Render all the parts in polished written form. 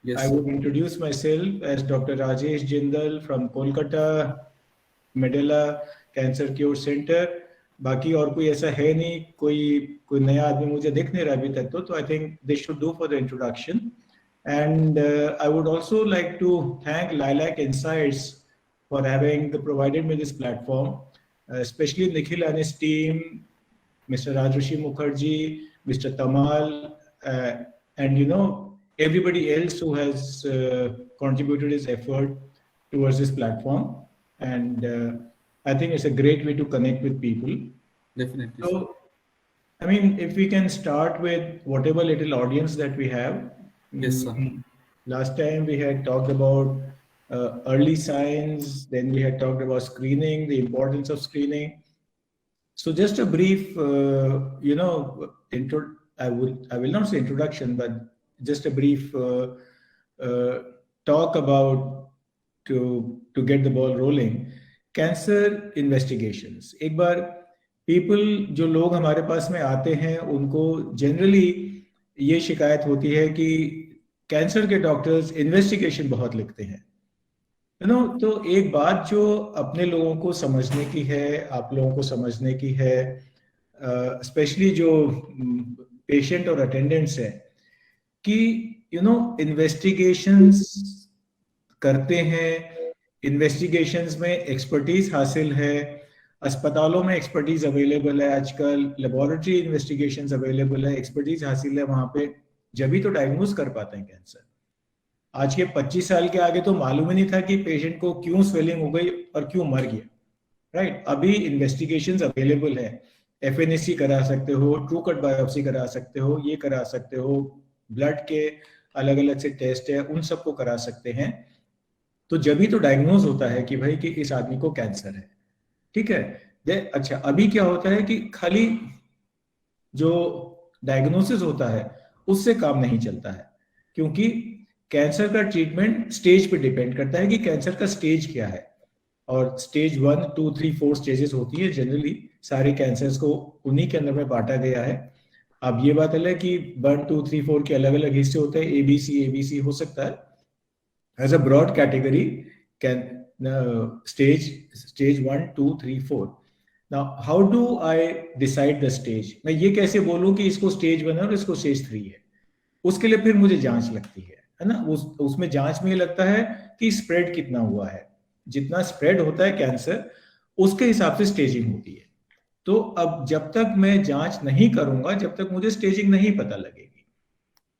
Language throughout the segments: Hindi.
Yes, I sir. would introduce myself as Dr. Rajesh Jindal from Kolkata, medulla cancer cure centre. बाकी और कोई ऐसा है नहीं, कोई कोई नया आदमी मुझे दिख नहीं रहा अभी तक. तो I think this should do for the introduction. And I would also like to thank Lilac Insights for having provided me this platform, especially Nikhil and his team, Mr. Rajrishi Mukherjee, Mr. Tamal, and everybody else who has contributed his effort towards this platform. And I think it's a great way to connect with people. Definitely, sir. So, I mean, if we can start with whatever little audience that we have. Yes, sir. Last time we had talked about early signs, then we had talked about screening, the importance of screening. So just a brief, I will not say introduction, but just a brief uh, talk about to get the ball rolling. Cancer investigations. एक बार पीपल जो लोग हमारे पास में आते हैं उनको जनरली ये शिकायत होती है कि कैंसर के डॉक्टर्स इन्वेस्टिगेशन बहुत लिखते हैं. तो एक बात जो अपने लोगों को समझने की है, आप लोगों को समझने की है, स्पेशली जो पेशेंट और अटेंडेंट्स हैं, कि इन्वेस्टिगेशंस करते हैं, इन्वेस्टिगेशंस में एक्सपर्टीज हासिल है, अस्पतालों में एक्सपर्टीज अवेलेबल है, आजकल लेबोरेटरी इन्वेस्टिगेशंस अवेलेबल है, एक्सपर्टीज हासिल है वहां पे, जब भी तो डायग्नोज कर पाते हैं कैंसर. आज के 25 साल के आगे तो मालूम ही नहीं था कि पेशेंट को क्यों स्वेलिंग हो गई और क्यों मर गया. राइट. अभी इन्वेस्टिगेशंस अवेलेबल है, एफएनएसी करा सकते हो, ट्रू कट बायोप्सी करा सकते हो, ये करा सकते हो, ब्लड के अलग अलग से टेस्ट है, उन सबको करा सकते हैं. तो जब भी तो डायग्नोज होता है कि भाई कि इस आदमी को कैंसर है. ठीक है. अच्छा, अभी क्या होता है कि खाली जो डायग्नोसिस होता है उससे काम नहीं चलता है, क्योंकि कैंसर का ट्रीटमेंट स्टेज पे डिपेंड करता है कि कैंसर का स्टेज क्या है. और स्टेज 1, 2, 3, 4 स्टेजेस होती है जनरली. सारे कैंसर्स को उन्हीं के अंदर में बांटा गया है. अब ये बात अलग कि 1, 2, 3, 4 के अलग अलग हिस्से होते हैं, एबीसी हो सकता है. As a broad category can stage 1, 2, 3, 4. Now, how do I decide the stage? मैं ये कैसे बोलूं कि इसको स्टेज 1 है और इसको स्टेज 3 है? उसके लिए फिर मुझे जांच लगती है ना. उसमें जांच में ये लगता है कि स्प्रेड कितना हुआ है. जितना स्प्रेड होता है कैंसर, उसके हिसाब से स्टेजिंग होती है. तो अब जब तक मैं जांच नहीं करूंगा, जब तक मुझे स्टेजिंग नहीं पता लगेगी.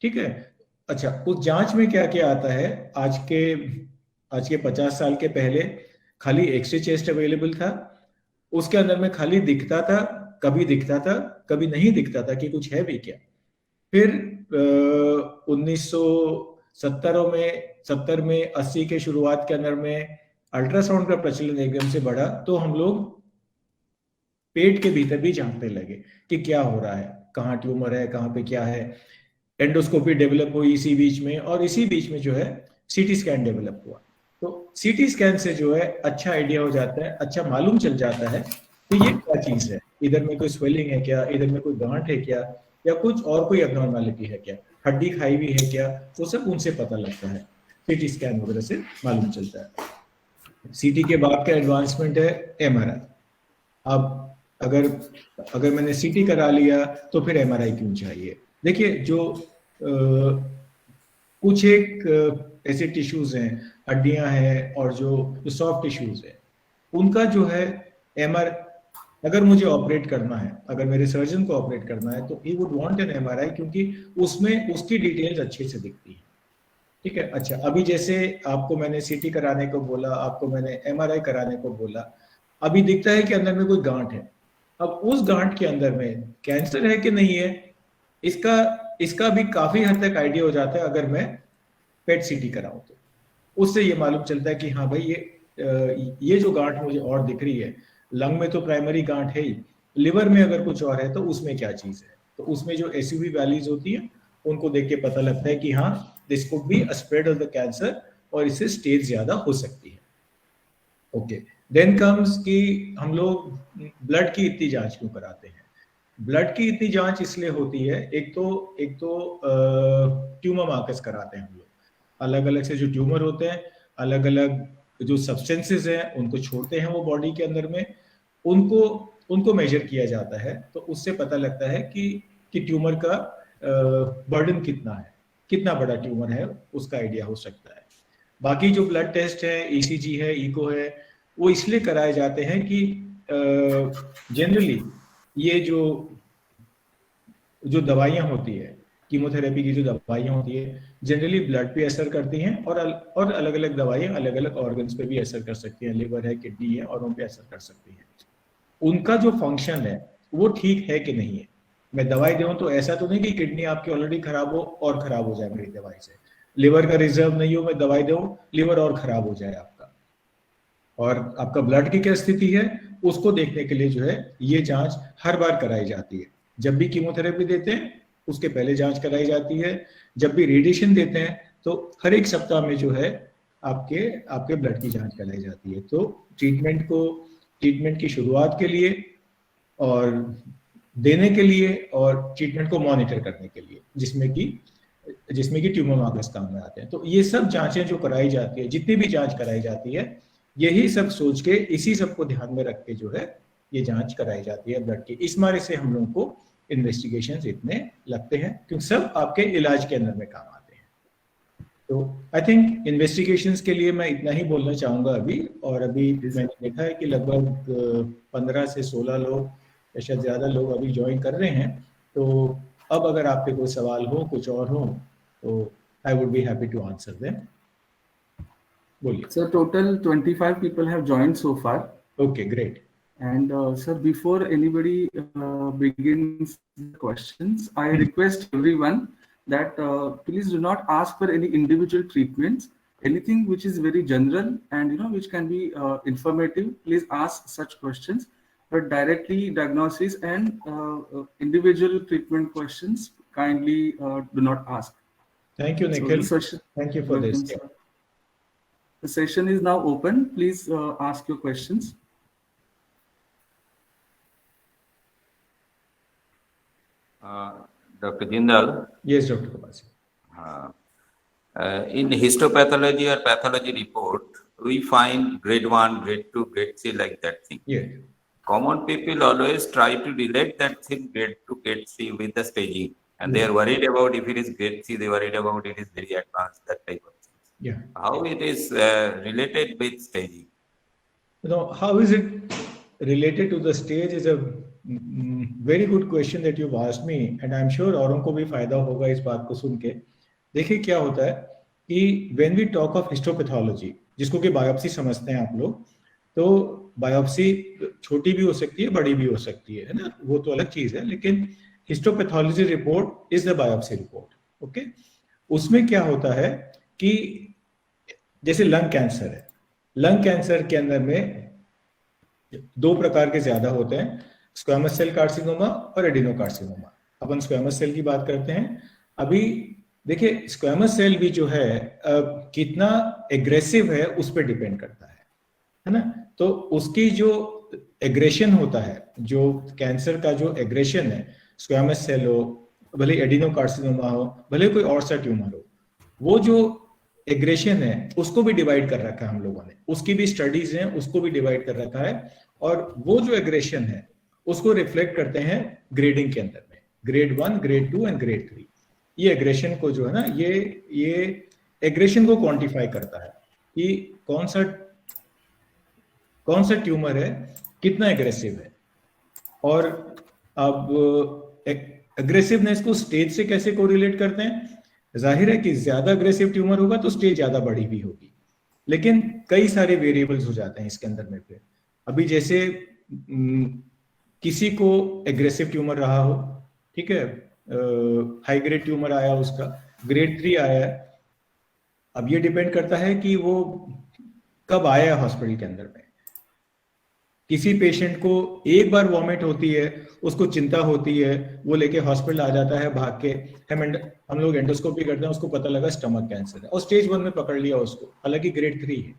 ठीक है. अच्छा, उस जांच में क्या क्या आता है? आज के 50 साल के पहले खाली एक्सरे चेस्ट अवेलेबल था. उसके अंदर में खाली दिखता था, कभी दिखता था, कभी नहीं दिखता था कि कुछ है भी क्या. फिर 1970 में 80 के शुरुआत के अंदर में अल्ट्रासाउंड का प्रचलन एकदम से बढ़ा, तो हम लोग पेट के भीतर भी झांकने लगे कि क्या हो रहा है, कहाँ ट्यूमर है, कहाँ पे क्या है. एंडोस्कोपी डेवलप हुई इसी बीच में, और इसी बीच में जो है सीटी स्कैन डेवलप हुआ. तो सीटी स्कैन से जो है अच्छा आइडिया हो जाता है, अच्छा मालूम चल जाता है कि ये क्या चीज है, इधर में कोई स्वेलिंग है क्या, इधर में कोई गांठ है क्या, या कुछ और कोई एबनॉर्मैलिटी है क्या, हड्डी खाई हुई है क्या, वो सब उनसे पता लगता है. सीटी स्कैन वगैरह से मालूम चलता है. सीटी के बाद का एडवांसमेंट है एमआरआई. अब अगर अगर मैंने सीटी करा लिया तो फिर एमआरआई क्यों चाहिए? देखिए, जो कुछ एक ऐसे टिश्यूज हैं, हड्डियां हैं, और जो सॉफ्ट टिश्यूज हैं, उनका जो है अगर मुझे ऑपरेट करना है, अगर मेरे सर्जन को ऑपरेट करना है, तो he would want an MRI, क्योंकि उसमें उसकी डिटेल्स अच्छे से दिखती है. ठीक है. अच्छा, अभी जैसे आपको मैंने सीटी कराने को बोला, आपको मैंने एमआरआई कराने को बोला, अभी दिखता है कि अंदर में कोई गांठ है. अब उस गांठ के अंदर में कैंसर है कि नहीं है, इसका इसका भी काफी हद तक आइडिया हो जाता है अगर मैं पेट सीटी कराऊं तो. उससे ये मालूम चलता है कि हाँ भाई, ये जो गांठ मुझे और दिख रही है, लंग में तो प्राइमरी गांठ है ही, लिवर में अगर कुछ और है तो उसमें क्या चीज है. तो उसमें जो एसयूवी वैल्यूज होती है, उनको देख के पता लगता है कि हाँ, this could be a spread of the cancer, और इससे स्टेज ज्यादा हो सकती है. ओके. देन कम्स कि हम लोग ब्लड की इतनी जांच क्यों कराते हैं? ब्लड की इतनी जांच इसलिए होती है, एक तो ट्यूमर मार्कर्स कराते हैं हम लोग. अलग अलग से जो ट्यूमर होते हैं, अलग अलग जो सब्सटेंसेस हैं उनको छोड़ते हैं वो बॉडी के अंदर में, उनको मेजर किया जाता है। तो उससे पता लगता है कि ट्यूमर का बर्डन कितना है, कितना बड़ा ट्यूमर है, उसका आइडिया हो सकता है। बाकी जो ब्लड टेस्ट है, ईसीजी है, इको है, वो इसलिए कराए जाते हैं कि जनरली ये जो दवाइयाँ होती है, कीमोथेरेपी की जो दवाइयाँ होती है, जनरली ब्लड पे असर करती हैं और अलग अलग दवाइयाँ अलग अलग ऑर्गन्स पे भी असर कर सकती हैं, लिवर है, किडनी है, और उन पे असर कर सकती हैं। उनका जो फंक्शन है वो ठीक है कि नहीं है। मैं दवाई दूं तो ऐसा तो नहीं कि किडनी आपकी ऑलरेडी खराब हो और खराब हो जाए मेरी दवाई से, लिवर का रिजर्व नहीं हो, मैं दवाई दूं लिवर और खराब हो जाए आपका, और आपका ब्लड की क्या स्थिति है उसको देखने के लिए जो है ये जांच हर बार कराई जाती है। जब भी कीमोथेरेपी देते हैं उसके पहले जांच कराई जाती है, जब भी रेडिएशन देते हैं तो हर एक सप्ताह में जो है आपके ब्लड की जांच कराई जाती है। तो ट्रीटमेंट की शुरुआत के लिए और देने के लिए और ट्रीटमेंट को मॉनिटर करने के लिए, जिसमें कि ट्यूमर मार्कर्स काम में आते हैं। तो ये सब जांचें जो कराई जाती है, जितनी भी जांच कराई जाती है, यही सब सोच के, इसी सब को ध्यान में रख के जो है ये जांच कराई जाती है ब्लड की। इस मारे से हम लोगों को इन्वेस्टिगेशंस इतने लगते हैं क्योंकि सब आपके इलाज के अंदर में काम आते हैं। तो आई थिंक इन्वेस्टिगेशंस के लिए मैं इतना ही बोलना चाहूंगा अभी। और अभी मैंने देखा है कि लगभग 15 से 16 लोग या शायद ज्यादा लोग अभी ज्वाइन कर रहे हैं। तो अब अगर आपके कोई सवाल हो, कुछ और हो, तो I would be happy to answer them. बोलिए sir. Total 25 people have joined so far. Okay, great. And sir, before anybody begins the questions, I request everyone that please do not ask for any individual treatments. Anything which is very general and which can be informative, please ask such questions. But directly diagnosis and individual treatment questions, kindly do not ask. Thank you, Nikhil. Thank you for this. Sir. The session is now open. Please ask your questions. Dr. Jindal. Yes, Dr. Kapasi. In histopathology or pathology report, we find grade 1, grade 2, grade 3 like that thing. Yeah. Common people always try to relate that thing grade 2, grade 3 with the staging. And they are worried about if it is grade 3, they are worried about it is very advanced, that type of thing. Yeah. How it is related with staging? How is it related to the stage is a very good question that you've asked me, and I'm sure औरों को भी फायदा होगा इस बात को सुन के। देखिए क्या होता है कि when we talk of histopathology, जिसको कि बायोप्सी समझते हैं आप लोग, तो बायोप्सी छोटी भी हो सकती है, बड़ी भी हो सकती है ना, वो तो अलग चीज है। लेकिन histopathology report is the biopsy report. Okay, उसमें क्या होता है कि जैसे लंग कैंसर है, लंग कैंसर के अंदर में 2 प्रकार के ज्यादा होते हैं, स्क्वैमस सेल कार्सिनोमा और एडिनोकार्सिनोमा। अपन स्क्वैमस सेल की बात करते हैं। अभी देखिए स्क्वैमस सेल भी जो है कितना एग्रेसिव है उस पर डिपेंड करता है ना। तो उसकी जो एग्रेशन होता है, जो कैंसर का जो एग्रेशन है, स्क्वैमस सेल हो, भले एडिनोकार्सिनोमा हो, भले कोई और सा ट्यूमर हो, वो जो एग्रेशन है उसको भी डिवाइड कर रखा है हम लोगों ने, उसकी भी स्टडीज हैं, उसको भी डिवाइड कर रखा है। और वो जो एग्रेशन है उसको रिफ्लेक्ट करते हैं ग्रेडिंग के अंदर में, ग्रेड 1, ग्रेड 2 एंड ग्रेड 3। ये एग्रेशन को जो है ना, ये एग्रेशन को क्वांटिफाई करता है कि कौन सा ट्यूमर है, कितना एग्रेसिव है। और अब एग्रेसिवनेस को स्टेज से कैसे कोरिलेट करते हैं? जाहिर है कि ज्यादा एग्रेसिव ट्यूमर होगा तो स्टेज ज्यादा बड़ी भी होगी, लेकिन कई सारे वेरिएबल्स हो जाते हैं इसके अंदर में। फिर अभी जैसे किसी को एग्रेसिव ट्यूमर रहा हो, ठीक है, हाई ग्रेड ट्यूमर आया, उसका ग्रेड 3 आया है। अब ये डिपेंड करता है कि वो कब आया हॉस्पिटल के अंदर में। किसी पेशेंट को एक बार वॉमिट होती है, उसको चिंता होती है, वो लेके हॉस्पिटल आ जाता है भाग के, हम लोग एंडोस्कोपी करते हैं, उसको पता लगा स्टमक कैंसर है और स्टेज 1 में पकड़ लिया उसको, हालांकि ग्रेड 3 है।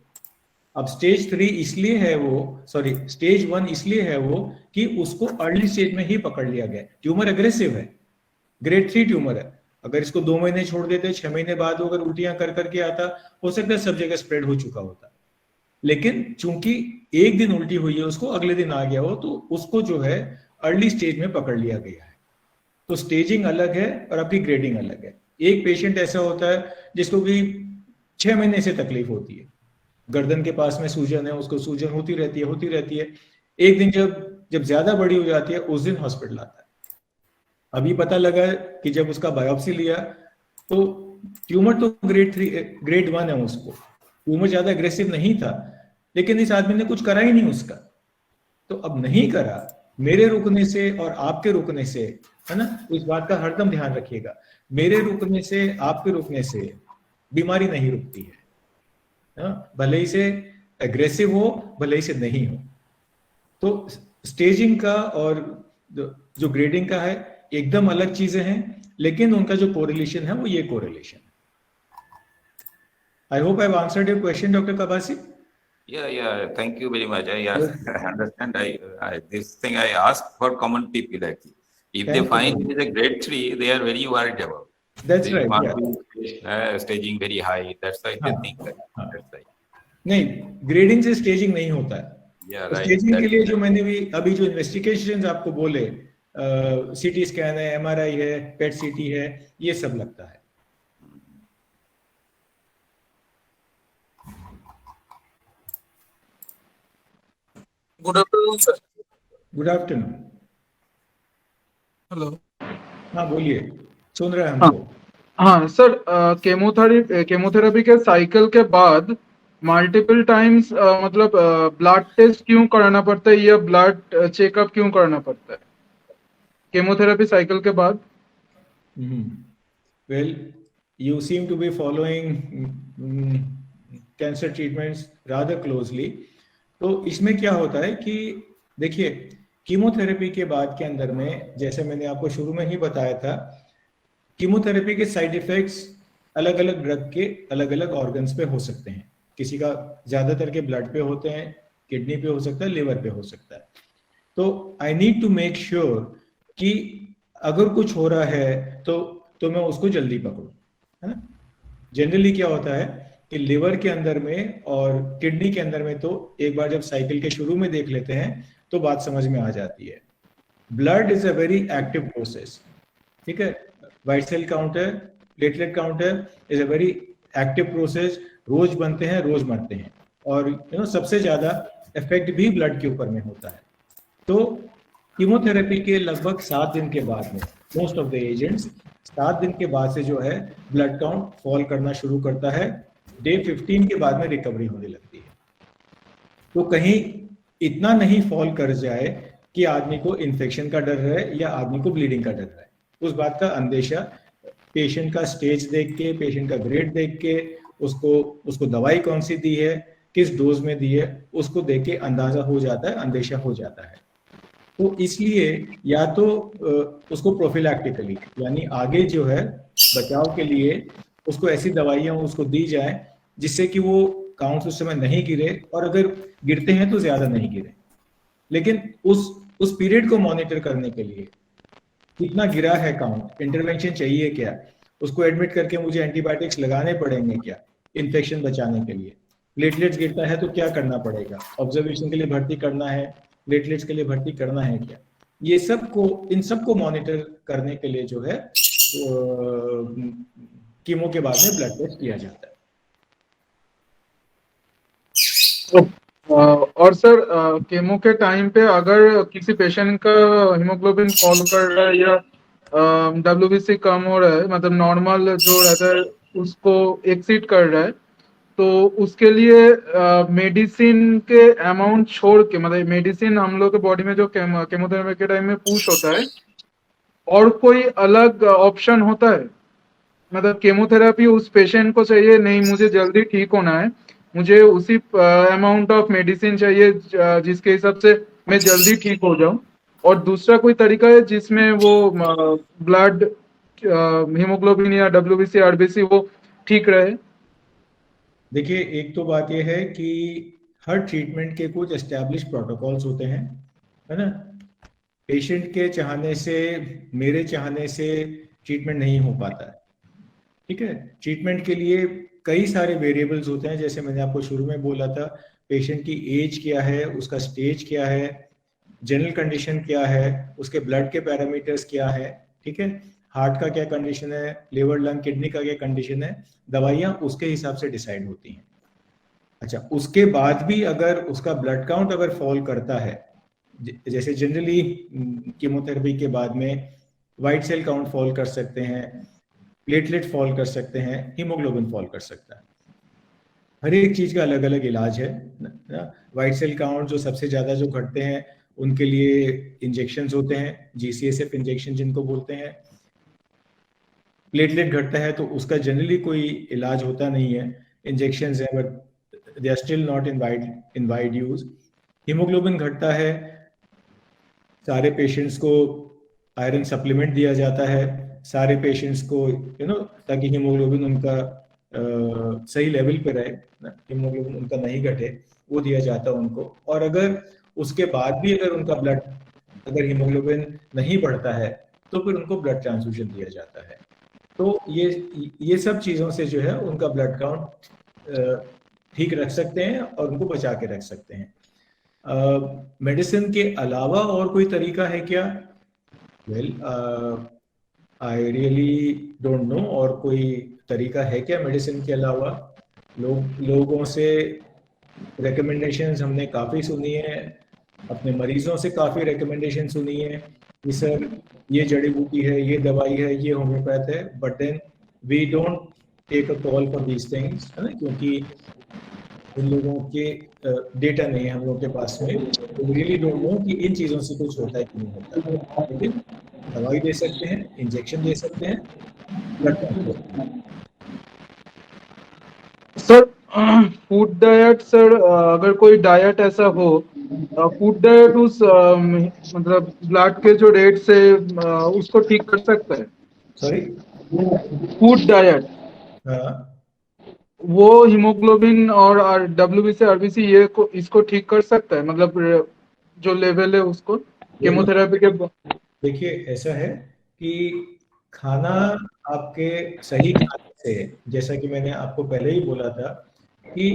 अब स्टेज 1 इसलिए है वो कि उसको अर्ली स्टेज में ही पकड़ लिया गया। ट्यूमर एग्रेसिव है, ग्रेड 3 ट्यूमर है, अगर इसको 2 महीने छोड़ देते, 6 महीने बाद वो अगर उल्टियां कर करके आता, हो सकता है सब जगह स्प्रेड हो चुका होता। लेकिन चूंकि एक दिन उल्टी हुई है, उसको अगले दिन आ गया हो, तो उसको जो है अर्ली स्टेज में पकड़ लिया गया है। तो स्टेजिंग अलग है और आपकी ग्रेडिंग अलग है। एक पेशेंट ऐसा होता है जिसको भी 6 महीने से तकलीफ होती है, गर्दन के पास में सूजन है, उसको सूजन होती रहती है। एक दिन जब ज्यादा बड़ी हो जाती है, उस दिन हॉस्पिटल आता है। अभी पता लगा कि जब उसका बायोप्सी लिया तो ट्यूमर तो ग्रेड 1 है, उसको ट्यूमर ज्यादा अग्रेसिव नहीं था, लेकिन इस आदमी ने कुछ करा ही नहीं उसका। तो अब नहीं करा, मेरे रुकने से और आपके रुकने से, है ना, इस बात का हरदम ध्यान रखिएगा, मेरे रुकने से आपके रुकने से बीमारी नहीं रुकती है, भले ही से एग्रेसिव हो, भले ही से नहीं हो। तो स्टेजिंग का और जो ग्रेडिंग का है एकदम अलग चीजें हैं, लेकिन उनका जो कोरिलेशन है वो ये कोरिलेशन है। I hope I have answered your question, doctor Kabasi. Yeah. Thank you very much. I understand. This thing I asked for common people actually. If they find it is a grade 3, they are very worried about. That's They right. want to staging very high. That's why they think that. That's right. नहीं, ग्रेडिंग से स्टेजिंग नहीं होता है। Yeah, तो right. स्टेजिंग के लिए जो मैंने भी अभी जो इन्वेस्टिगेशंस आपको बोले, सीटी स्कैन है, एमआरआई है, पेट सीटी है, ये सब लगता है। Good afternoon sir. Good afternoon. Hello. हाँ बोलिए, सुन रहे हैं हमको। हाँ सर, केमोथेरेपी के साइकिल के बाद मल्टीपल टाइम्स मतलब ब्लड टेस्ट क्यों कराना पड़ता है या ब्लड चेकअप क्यों कराना पड़ता है केमोथेरेपी साइकिल के बाद? Well, you seem to be following cancer treatments rather closely. तो इसमें क्या होता है कि देखिए, कीमोथेरेपी के बाद के अंदर में, जैसे मैंने आपको शुरू में ही बताया था, कीमोथेरेपी के साइड इफेक्ट्स अलग अलग ड्रग के अलग अलग ऑर्गन्स पे हो सकते हैं। किसी का ज्यादातर के ब्लड पे होते हैं, किडनी पे हो सकता है, लिवर पे हो सकता है। तो I need to make sure कि अगर कुछ हो रहा है तो मैं उसको जल्दी पकड़ूं, है ना। जनरली क्या होता है कि लिवर के अंदर में और किडनी के अंदर में तो एक बार जब साइकिल के शुरू में देख लेते हैं तो बात समझ में आ जाती है। Blood is a very active process, ठीक है। White cell counter, platelet counter is a very active process. रोज बनते हैं, रोज मरते हैं, और सबसे ज्यादा इफेक्ट भी ब्लड के ऊपर में होता है। तो कीमोथेरेपी के लगभग 7 दिन के बाद में मोस्ट ऑफ द एजेंट्स 7 दिन के बाद से जो है ब्लड काउंट फॉल करना शुरू करता है। डे 15 के बाद में रिकवरी होने लगती है। तो कहीं इतना नहीं फॉल कर जाए कि आदमी को इन्फेक्शन का डर है या आदमी को ब्लीडिंग का डर है। उस बात का अंदेशा पेशेंट का स्टेज देख के, पेशेंट का ग्रेड देख के, उसको दवाई कौन सी दी है, किस डोज में दी है, उसको देख के अंदाजा हो जाता है, अंदेशा हो जाता है। तो इसलिए या तो उसको प्रोफिलैक्टिकली, यानी आगे जो है बचाव के लिए उसको ऐसी दवाइयां उसको दी जाए जिससे कि वो काउंट उस समय नहीं गिरे, और अगर गिरते हैं तो ज्यादा नहीं गिरे। लेकिन उस पीरियड को मॉनिटर करने के लिए कितना गिरा है काउंट, इंटरवेंशन चाहिए क्या, उसको एडमिट करके मुझे एंटीबायोटिक्स लगाने पड़ेंगे क्या इन्फेक्शन बचाने के लिए, प्लेटलेट्स गिरता है तो क्या करना पड़ेगा, ऑब्जर्वेशन के लिए भर्ती करना है, प्लेटलेट्स के लिए भर्ती करना है क्या, ये इन सबको मॉनिटर करने के लिए जो है कीमो के बाद में ब्लड टेस्ट किया जाता है। और सर, केमो के टाइम पे अगर किसी पेशेंट का हीमोग्लोबिन फॉल कर रहा है या WBC कम हो रहा है, मतलब नॉर्मल जो रहता है उसको एक्सीड कर रहा है, तो उसके लिए मेडिसिन के अमाउंट छोड़ के, मतलब मेडिसिन हम लोग के बॉडी में जो केमोथेरेपी के टाइम में पुश होता है, और कोई अलग ऑप्शन होता है? मतलब केमोथेरेपी उस पेशेंट को चाहिए, नहीं मुझे जल्दी ठीक होना है, मुझे उसी अमाउंट ऑफ मेडिसिन चाहिए जिसके हिसाब से मैं जल्दी ठीक हो जाऊं, और दूसरा कोई तरीका है जिसमें वो ब्लड हीमोग्लोबिन या WBC RBC वो ठीक रहे? देखिए, एक तो बात यह है कि हर ट्रीटमेंट के कुछ एस्टैब्लिश प्रोटोकॉल्स होते हैं, है ना। पेशेंट के चाहने से, मेरे चाहने से ट्रीटमेंट नहीं हो पाता है। ठीक है, ट्रीटमेंट के लिए कई सारे वेरिएबल्स होते हैं, जैसे मैंने आपको शुरू में बोला था, पेशेंट की एज क्या है, उसका स्टेज क्या है, जनरल कंडीशन क्या है, उसके ब्लड के पैरामीटर्स क्या है, ठीक है, हार्ट का क्या कंडीशन है, लिवर लंग किडनी का क्या कंडीशन है, दवाइयाँ उसके हिसाब से डिसाइड होती हैं। अच्छा, उसके बाद भी अगर उसका ब्लड काउंट अगर फॉल करता है, जैसे जनरली कीमोथेरेपी के बाद में वाइट सेल काउंट फॉल कर सकते हैं, प्लेटलेट फॉल कर सकते हैं, हीमोग्लोबिन फॉल कर सकता है। हर एक चीज का अलग अलग इलाज है ना। वाइट सेल काउंट जो सबसे ज्यादा जो घटते हैं उनके लिए इंजेक्शंस होते हैं, GCSF इंजेक्शन जिनको बोलते हैं। प्लेटलेट घटता है तो उसका जनरली कोई इलाज होता नहीं है, इंजेक्शंस है but they are still not in wide use. Haemoglobin घटता है, सारे पेशेंट्स को आयरन सप्लीमेंट दिया जाता है, सारे पेशेंट्स को ताकि हीमोग्लोबिन उनका सही लेवल पे रहे, हीमोग्लोबिन उनका नहीं घटे, वो दिया जाता है उनको। और अगर उसके बाद भी अगर उनका ब्लड, अगर हीमोग्लोबिन नहीं बढ़ता है तो फिर उनको ब्लड ट्रांसफ्यूजन दिया जाता है। तो ये सब चीज़ों से जो है उनका ब्लड काउंट ठीक रख सकते हैं और उनको बचा के रख सकते हैं। मेडिसिन के अलावा और कोई तरीका है क्या? Well, I really don't know, और कोई तरीका है क्या मेडिसिन के अलावा? लोगों से रिकमेंडेशंस हमने काफ़ी सुनी है, अपने मरीजों से काफ़ी रिकमेंडेशन सुनी है कि सर ये जड़ी बूटी है, ये दवाई है, ये होम्योपैथ है, but then we don't take a call for these things, है ना, क्योंकि इन लोगों के डेटा नहीं है हम लोगों के पास में, तो रियली डोंट नो कि इन चीज़ों से कुछ होता है कि नहीं होता। लेकिन दवाई दे सकते हैं, इंजेक्शन दे सकते हैं, ब्लड दे सकते हैं। सर फूड डाइट, सर अगर कोई डाइट ऐसा हो, फूड डाइट उस मतलब ब्लड के जो रेट से उसको ठीक कर सकता है? सॉरी? फूड डाइट हाँ, वो हीमोग्लोबिन और WBC RBC इसको ठीक कर सकता है, मतलब जो लेवल है उसको केमोथेरेपी के देखिए ऐसा है कि खाना आपके सही खाने से, जैसा कि मैंने आपको पहले ही बोला था कि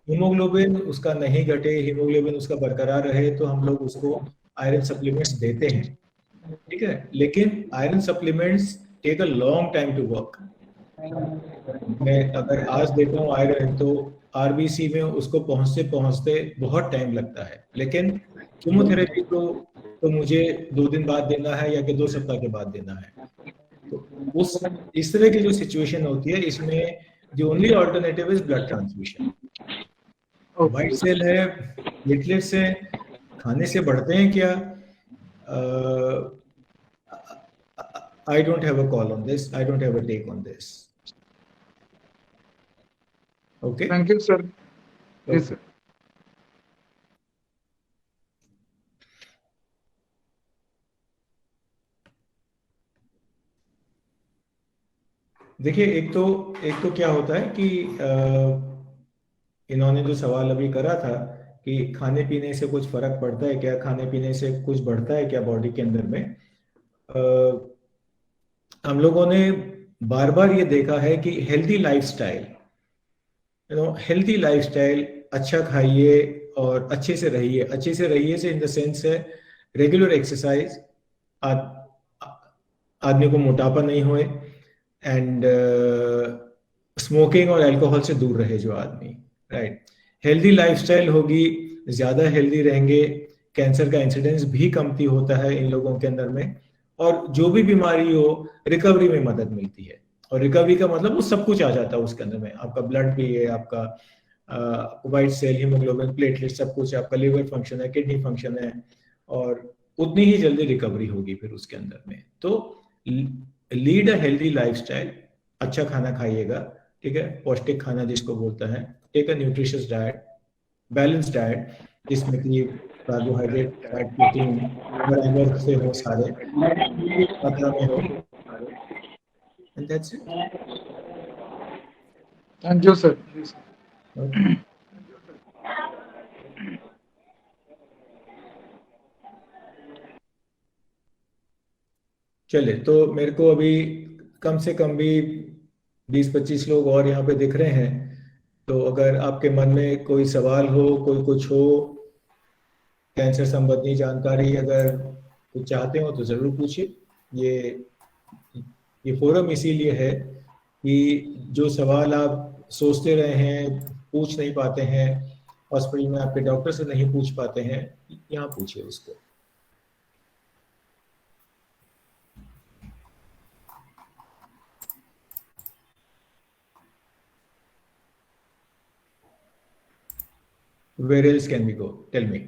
हीमोग्लोबिन उसका नहीं घटे, हीमोग्लोबिन उसका बरकरार रहे, तो हम लोग उसको आयरन सप्लीमेंट्स देते हैं, ठीक है। लेकिन iron supplements take a long time to work. मैं अगर आज देता हूँ आयरन, तो RBC में उसको पहुंचते पहुंचते बहुत टाइम लगता है, लेकिन कीमोथेरेपी तो मुझे 2 दिन बाद देना है या कि 2 सप्ताह के बाद देना है। तो इस तरह की जो सिचुएशन होती है, इसमें the only alternative is blood transfusion. White cell है, प्लेटलेट्स है, खाने से बढ़ते हैं क्या? I don't have a call on this. I don't have a take on this. Okay. Thank you sir. Yes sir. देखिए, एक तो क्या होता है कि इन्होंने जो सवाल अभी करा था कि खाने पीने से कुछ फर्क पड़ता है क्या, खाने पीने से कुछ बढ़ता है क्या बॉडी के अंदर में। हम लोगों ने बार बार ये देखा है कि हेल्दी लाइफस्टाइल, हेल्दी लाइफस्टाइल, अच्छा खाइए और अच्छे से रहिए। अच्छे से रहिए से इन द सेंस है रेगुलर एक्सरसाइज, आदमी को मोटापा नहीं होए, एंड स्मोकिंग और अल्कोहल से दूर रहे जो आदमी, राइट। हेल्दी लाइफस्टाइल होगी, ज्यादा हेल्दी रहेंगे, कैंसर का इंसिडेंस भी कमती होता है इन लोगों के अंदर में, और जो भी बीमारी हो रिकवरी में मदद मिलती है। और रिकवरी का मतलब वो सब कुछ आ जाता है उसके अंदर में, आपका ब्लड भी है, आपका व्हाइट सेल, हीमोग्लोबिन, प्लेटलेट, सब कुछ, आपका लिवर फंक्शन है, किडनी फंक्शन है, और उतनी ही जल्दी रिकवरी होगी फिर उसके अंदर में। तो लीड अ हेल्दी लाइफस्टाइल, अच्छा खाना खाइएगा, ठीक है, पौष्टिक खाना जिसको बोलता है, take a nutritious diet, balance diet, जिसमें कि कार्बोहाइड्रेट, फैट, प्रोटीन बराबर से हो, सारे मात्रा में हो, and that's it. Thank you sir. चलिए, तो मेरे को अभी कम से कम भी 20-25 लोग और यहाँ पे दिख रहे हैं, तो अगर आपके मन में कोई सवाल हो, कोई कुछ हो, कैंसर संबंधी जानकारी अगर कुछ चाहते हो तो ज़रूर पूछिए। ये फोरम इसीलिए है कि जो सवाल आप सोचते रहे हैं, पूछ नहीं पाते हैं, हॉस्पिटल में आपके डॉक्टर से नहीं पूछ पाते हैं, यहाँ पूछिए उसको। Where else can we go? Tell me.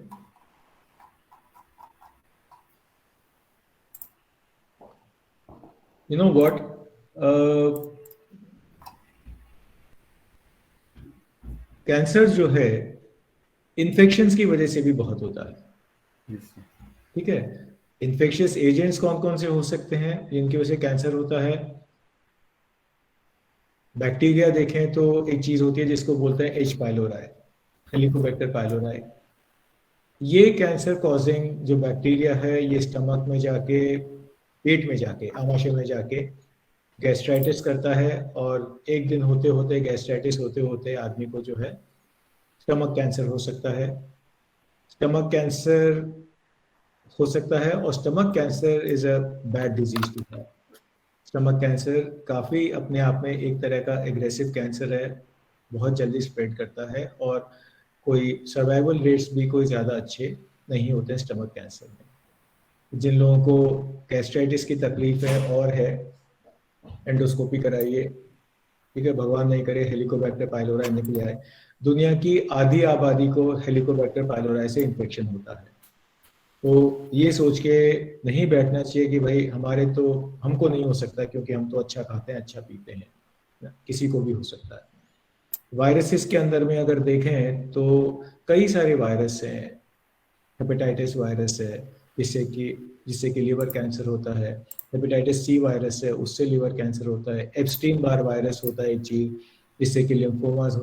You know what? Cancer जो है इन्फेक्शंस की वजह से भी बहुत होता है। ठीक है, इन्फेक्शियस एजेंट्स कौन कौन से हो सकते हैं जिनकी वजह से कैंसर होता है? बैक्टीरिया देखें तो एक चीज होती है जिसको बोलते हैं एच पाइलोराई, हेलिकोबैक्टर पाइलोराई। ये कैंसर कॉजिंग जो बैक्टीरिया है ये स्टमक में जाके, पेट में जाके, आमाशय में जाके गैस्ट्राइटिस करता है, और एक दिन होते होते गैस्ट्राइटिस होते होते आदमी को जो है स्टमक कैंसर हो सकता है। स्टमक कैंसर हो सकता है, और stomach cancer is a bad disease to have. Stomach cancer काफ़ी अपने आप में एक तरह का एग्रेसिव कैंसर है, बहुत जल्दी स्प्रेड करता है, और कोई सर्वाइवल रेट्स भी कोई ज़्यादा अच्छे नहीं होते हैं स्टमक कैंसर में। जिन लोगों को गैस्ट्राइटिस की तकलीफ है और है, एंडोस्कोपी कराइए। ठीक है, भगवान नहीं करे हेलिकोबैक्टर पाइलोराई निकल आए। दुनिया की आधी आबादी को हेलिकोबैक्टर पाइलोराई से इन्फेक्शन होता है। तो ये सोच के नहीं बैठना चाहिए कि भाई हमको नहीं हो सकता क्योंकि हम तो अच्छा खाते हैं, अच्छा पीते हैं। किसी को भी हो सकता है। वायरसेस के अंदर में अगर देखें तो कई सारे वायरस हैं। हेपेटाइटिस वायरस है जिससे कि लिवर कैंसर होता है। हेपेटाइटिस सी वायरस है, उससे लिवर कैंसर होता है। एप्स्टीन बार वायरस होता है एक चीज, जिससे कि लिम्फोमास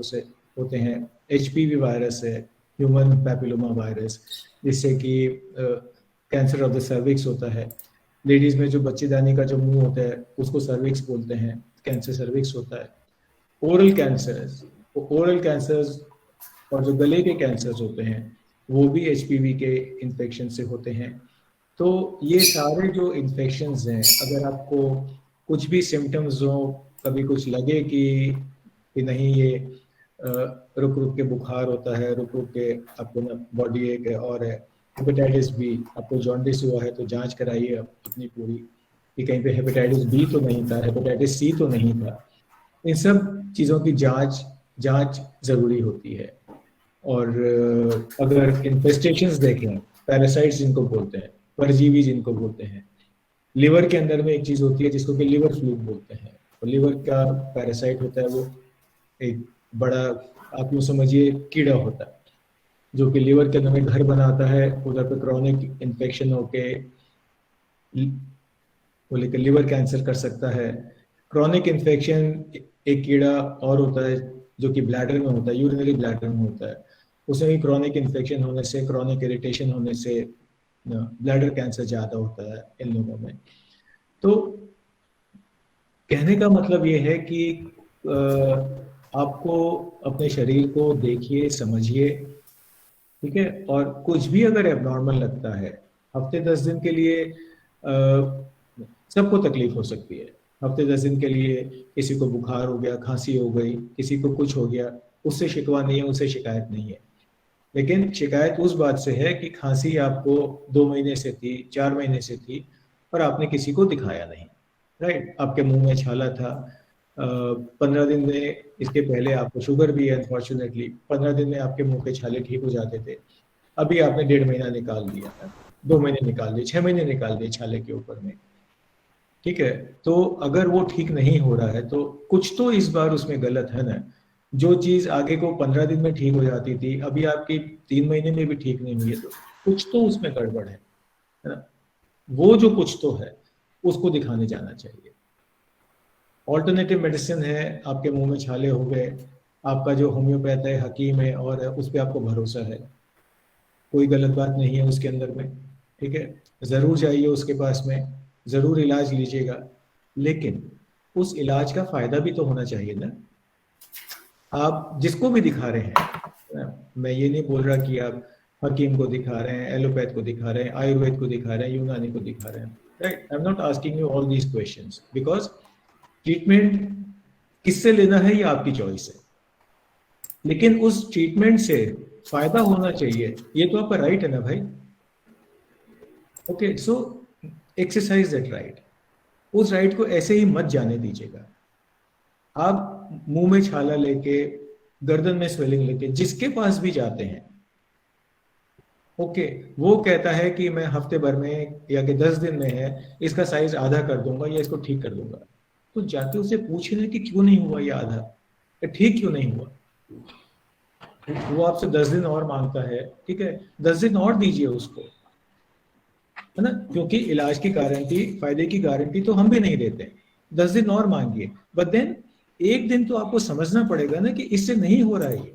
होते हैं। एचपीवी वायरस है, ह्यूमन पैपिलोमा वायरस, जिससे कि कैंसर ऑफ द सर्विक्स होता है। लेडीज में जो बच्चेदानी का जो मुंह होता है उसको सर्विक्स बोलते हैं, कैंसर सर्विक्स होता है। ओरल कैंसर्स और जो गले के कैंसर्स होते हैं वो भी एचपीवी के इन्फेक्शन से होते हैं। तो ये सारे जो इन्फेक्शंस हैं, अगर आपको कुछ भी सिम्टम्स हो, कभी कुछ लगे कि नहीं ये रुक रुक के बुखार होता है, रुक रुक के आपको ना बॉडी एक है, और हेपेटाइटिस बी, आपको जॉन्डिस हुआ है तो जांच कराइए अपनी पूरी कि कहीं पे हेपेटाइटिस बी तो नहीं था, हेपेटाइटिस सी तो नहीं था। इन सब चीज़ों की जांच ज़रूरी होती है। और अगर इन्फेस्टेशंस देखें, पैरासाइट्स जिनको बोलते हैं, परजीवी जिनको बोलते हैं, लिवर के अंदर में एक चीज़ होती है जिसको कि लिवर फ्लू बोलते हैं। और लिवर का पैरासाइट होता है, वो एक बड़ा, आप यूँ समझिए, कीड़ा होता है जो कि लिवर के अंदर में घर बनाता है। उधर पे क्रॉनिक इन्फेक्शन होके वो लेकर लिवर कैंसर कर सकता है। क्रॉनिक इन्फेक्शन एक कीड़ा और होता है जो कि ब्लैडर में होता है, यूरिनरी ब्लैडर में होता है। उसमें भी क्रॉनिक इन्फेक्शन होने से, क्रॉनिक इरिटेशन होने से ब्लैडर कैंसर ज़्यादा होता है इन लोगों में। तो कहने का मतलब ये है कि आपको अपने शरीर को देखिए, समझिए, ठीक है। और कुछ भी अगर एबनॉर्मल लगता है, हफ्ते 10 दिन के लिए सबको तकलीफ हो सकती है। हफ्ते 10 दिन के लिए किसी को बुखार हो गया, खांसी हो गई, किसी को कुछ हो गया, उससे शिकवा नहीं है, उससे शिकायत नहीं है। लेकिन शिकायत उस बात से है कि खांसी आपको 2 महीने से थी, 4 महीने से थी, और आपने किसी को दिखाया नहीं, राइट। आपके मुंह में छाला था, 15 दिन में, इसके पहले आपको शुगर भी है अनफॉर्चुनेटली, 15 दिन में आपके मुंह के छाले ठीक हो जाते थे। अभी आपने 1.5 महीना निकाल दिया, 2 महीने निकाल दिए, 6 महीने निकाल दिए छाले के ऊपर में, ठीक है। तो अगर वो ठीक नहीं हो रहा है तो कुछ तो इस बार उसमें गलत है ना। जो चीज आगे को 15 दिन में ठीक हो जाती थी, अभी आपकी 3 महीने में भी ठीक नहीं हुई है, तो कुछ तो उसमें गड़बड़ है ना। वो जो कुछ तो है उसको दिखाने जाना चाहिए। ऑल्टरनेटिव मेडिसिन है, आपके मुंह में छाले हो गए, आपका जो होम्योपैथ है, हकीम है, और उस पर आपको भरोसा है, कोई गलत बात नहीं है उसके अंदर में, ठीक है। जरूर जाइए उसके पास में, जरूर इलाज लीजिएगा, लेकिन उस इलाज का फायदा भी तो होना चाहिए ना। आप जिसको भी दिखा रहे हैं, मैं ये नहीं बोल रहा कि आप हकीम को दिखा रहे हैं, एलोपैथ को दिखा रहे हैं, आयुर्वेद को दिखा रहे हैं, यूनानी को दिखा रहे हैं, right? I am not asking you all these questions because treatment किससे लेना है ये आपकी चॉइस है, लेकिन उस ट्रीटमेंट से फायदा होना चाहिए, ये तो आपका राइट है ना भाई। Okay, so exercise that right. उस राइट को ऐसे ही मत जाने दीजिएगा। आप मुंह में छाला लेके, गर्दन में स्वेलिंग लेके जिसके पास भी जाते हैं, ओके, वो कहता है कि मैं हफ्ते भर में या कि 10 दिन में है इसका साइज आधा कर दूंगा या इसको ठीक कर दूंगा, तो जाके उसे पूछना कि क्यों नहीं हुआ ये आधा, ठीक क्यों नहीं हुआ। वो आपसे 10 दिन और मांगता है, ठीक है, 10 दिन और दीजिए उसको, है ना, क्योंकि इलाज की गारंटी, फायदे की गारंटी तो हम भी नहीं देते। 10 दिन और मांगिए, बट देन एक दिन तो आपको समझना पड़ेगा ना कि इससे नहीं हो रहा है ये।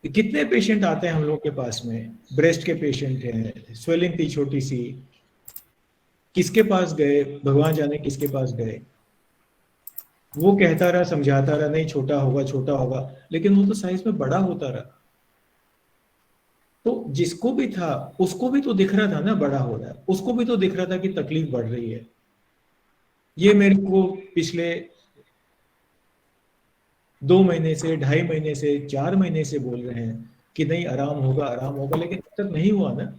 कितने पेशेंट आते हैं हम लोग के पास में, ब्रेस्ट के पेशेंट हैं, स्वेलिंग थी छोटी सी, किसके पास गए, भगवान जाने किसके पास गए, वो कहता रहा, समझाता रहा, नहीं छोटा होगा छोटा होगा, लेकिन वो तो साइज में बड़ा होता रहा। तो जिसको भी था उसको भी तो दिख रहा था ना बड़ा हो रहा है, उसको भी तो दिख रहा था कि तकलीफ बढ़ रही है। ये मेरे को पिछले 2 महीने से, 2.5 महीने से, 4 महीने से बोल रहे हैं कि नहीं आराम होगा, लेकिन अब तक नहीं हुआ ना।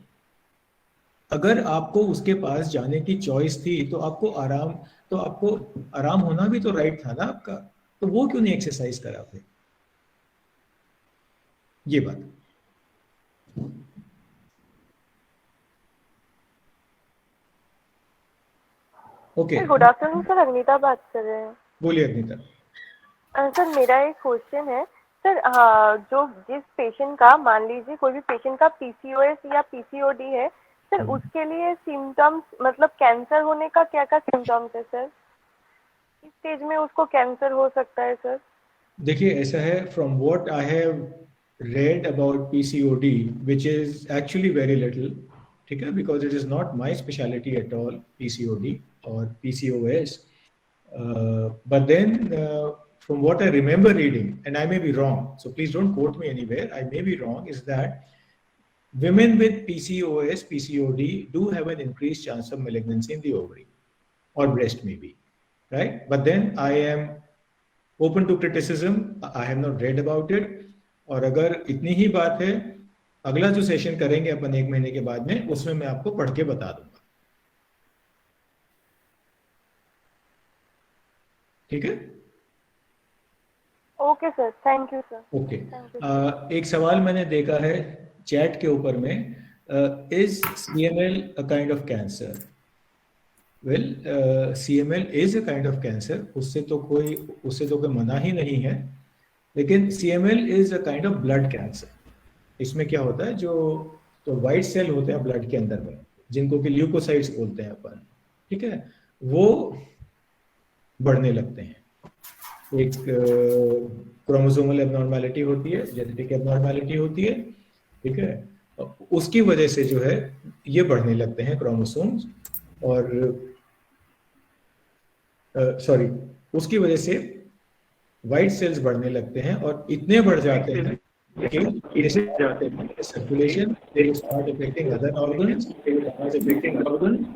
अगर आपको उसके पास जाने की चॉइस थी तो आपको आराम होना भी तो राइट था ना आपका, तो वो क्यों नहीं एक्सरसाइज करा फिर, ये बात। ओके, गुड आफ्टरनून सर, अग्निता बात कर रहे हैं। बोलिए अग्निता। सर मेरा एक क्वेश्चन है सर, जो जिस पेशेंट का, मान लीजिए कोई भी पेशेंट का पीसीओएस या पीसीओडी है सर, उसके लिए सिम्टम्स, मतलब कैंसर होने का क्या क्या सिम्टम्स है सर, इस स्टेज में उसको कैंसर हो सकता है सर? देखिए ऐसा है, from what I have read about PCOD, which is actually very little, ठीक है, because it is not my specialty at all, PCOD or PCOS. But then from what I remember reading, and I may be wrong, so please don't quote me anywhere, I may be wrong, is that women with PCOS, PCOD do have an increased chance of malignancy in the ovary or breast maybe, right? But then I am open to criticism, I have not read about it. और अगर इतनी ही बात है, अगला जो सेशन करेंगे अपन 1 महीने के बाद में, उसमें मैं आपको पढ़ के बता दूंगा, ठीक है? Okay sir, thank you sir. Okay, एक सवाल मैंने देखा है चैट के ऊपर में, is CML a kind of cancer? Well, CML is a kind of cancer, उससे तो कोई मना ही नहीं है, लेकिन CML is a kind of blood cancer. इसमें क्या होता है, जो तो वाइट सेल होते हैं ब्लड के अंदर में, जिनको कि ल्यूकोसाइट्स बोलते हैं अपन, ठीक है, वो बढ़ने लगते हैं। एक क्रोमोसोमल एबनॉर्मेलिटी होती है, जेनेटिक एबनॉर्मेलिटी होती है, ठीक है, उसकी वजह से जो है ये बढ़ने लगते हैं क्रोमोसोम्स, और उसकी वजह से व्हाइट सेल्स बढ़ने लगते हैं, और इतने बढ़ जाते हैं कि circulation, they will start affecting other organs, they will start affecting organs.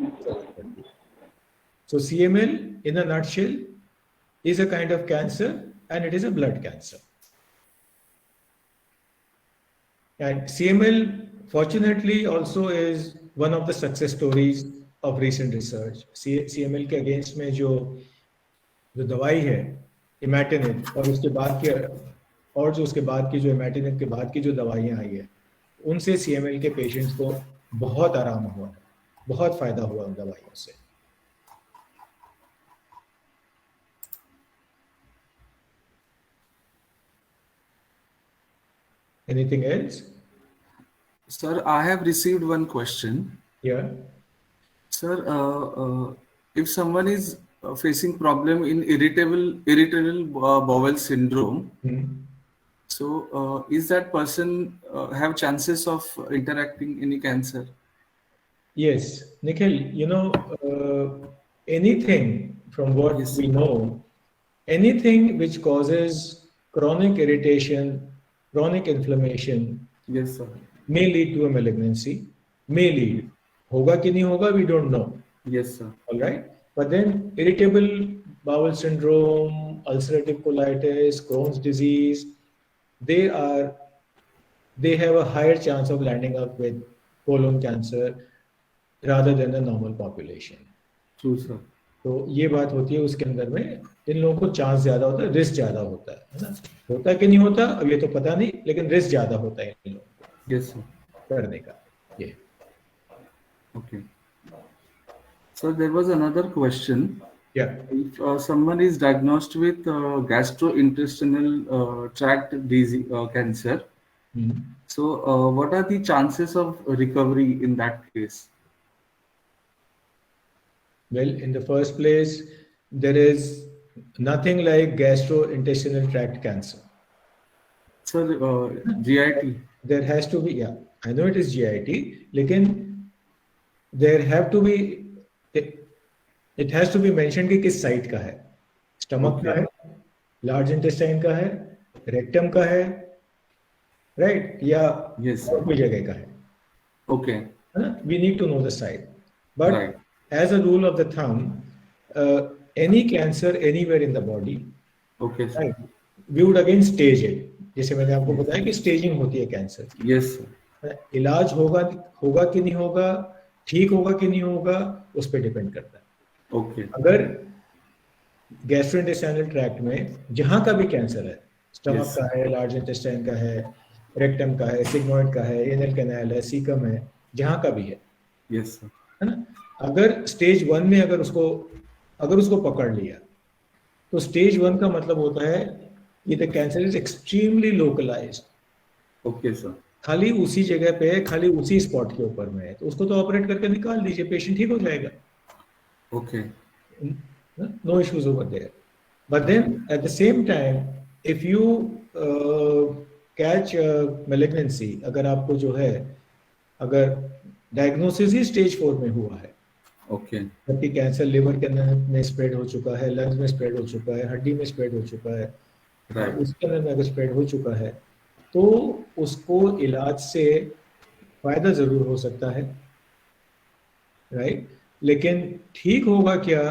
So CML in a nutshell is a kind of cancer, and it is a blood cancer. And CML fortunately also is one of the success stories of recent research. CML के अगेंस्ट में जो दवाई है इमैटिनिब, और उसके बाद की जो इमैटिनिब के बाद की जो दवाइयाँ आई है, उनसे CML के पेशेंट्स को बहुत आराम हुआ, बहुत फायदा हुआ उन दवाइयों से। Anything else? Sir, I have received one question. Yeah. Sir, if someone is facing problem in irritable bowel syndrome, so is that person have chances of interacting any cancer? Yes, Nikhil, you know, anything from what Yes. we know, anything which causes chronic irritation, chronic inflammation Yes, sir. may lead to a malignancy, may lead. होगा कि नहीं होगा, we don't know. Yes, sir. All right. But then irritable bowel syndrome, ulcerative colitis, Crohn's disease, they have a higher chance of landing up with colon cancer rather than the normal population. True, sir. तो ये बात होती है उसके अंदर में, इन लोगों को चांस ज्यादा होता है, रिस्क ज्यादा होता है ना? होता कि नहीं होता अब ये तो पता नहीं, लेकिन रिस्क ज्यादा होता है इन लोगों को Yes, sir. करने का। ये Okay. So there was another question. या If someone is diagnosed with gastrointestinal tract disease, cancer, so what are the chances of recovery in that case? Well, in the first place, there is nothing like gastrointestinal tract cancer. Sir, GIT. There has to be, yeah, I know it is GIT, लेकिन there have to be, it has to be mentioned कि किस साइट का है, स्टमक का है, लार्ज इंटेस्टाइन का है, रेक्टम का है, राइट, या Yes. और कोई जगह का है, Okay. है ना? We need to know the site, but Right. as a rule of the thumb, any cancer anywhere in the body, Okay, sir. right, we would again stage it. जैसे मैंने आपको बताया कि स्टेजिंग होती है कैंसर, Yes, sir. इलाज होगा कि नहीं होगा, ठीक होगा कि नहीं होगा, उस पर डिपेंड करता है। Okay. अगर गैस्ट्रोइंटेस्टाइनल ट्रैक्ट में जहां का भी कैंसर है, स्टमक Yes. का है, लार्ज इंटेस्टाइन का है, रेक्टम का है, सिग्मोइड का है, एनल कैनाल है, सीकम है, जहां का भी है Yes, sir. है ना? अगर स्टेज 1 में अगर उसको पकड़ लिया, तो स्टेज 1 का मतलब होता है कि the cancer is extremely localised, Okay, sir. खाली उसी जगह पे है, खाली उसी स्पॉट के ऊपर में है, तो उसको तो ऑपरेट करके निकाल दीजिए, पेशेंट ठीक हो जाएगा, Okay. no issues over there. But then at the same time, if you catch malignancy, अगर आपको जो है, अगर डायग्नोसिस ही स्टेज 4 में हुआ है, Okay. जबकि कैंसर लिवर के अंदर में स्प्रेड हो चुका है, लंग्स में स्प्रेड हो चुका है, हड्डी में स्प्रेड हो चुका है, Right. उसके अंदर में अगर स्प्रेड हो चुका है, तो उसको इलाज से फायदा जरूर हो सकता है, राइट, लेकिन ठीक होगा क्या,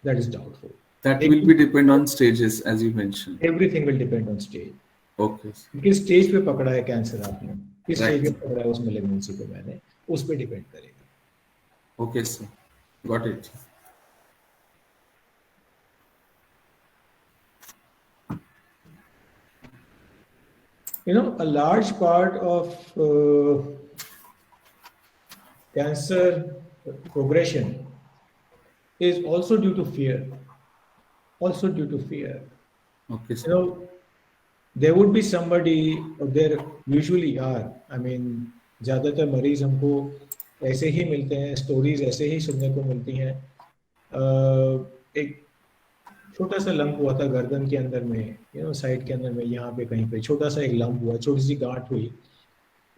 that is doubtful. That will be depend on stages, as you mentioned. Everything will depend on stage, Okay, sir. किस स्टेज पे पकड़ा है कैंसर आपने, किस Right. स्टेज पे पकड़ा है उस मैलिग्नेंसी को मैंने, उस पे डिपेंड करेगा। Okay, sir. Got it. You know, a large part of cancer progression is also due to fear. Also due to fear. Okay, You sir. know, there would be somebody, or there usually are, I mean, ज़्यादातर मरीज हमको ऐसे ही मिलते हैं, स्टोरीज ऐसे ही सुनने को मिलती हैं। एक छोटा सा लंप हुआ था गर्दन के अंदर में, साइड के अंदर में, यहाँ पे कहीं पे छोटा सा एक लंप हुआ, छोटी सी गांठ हुई,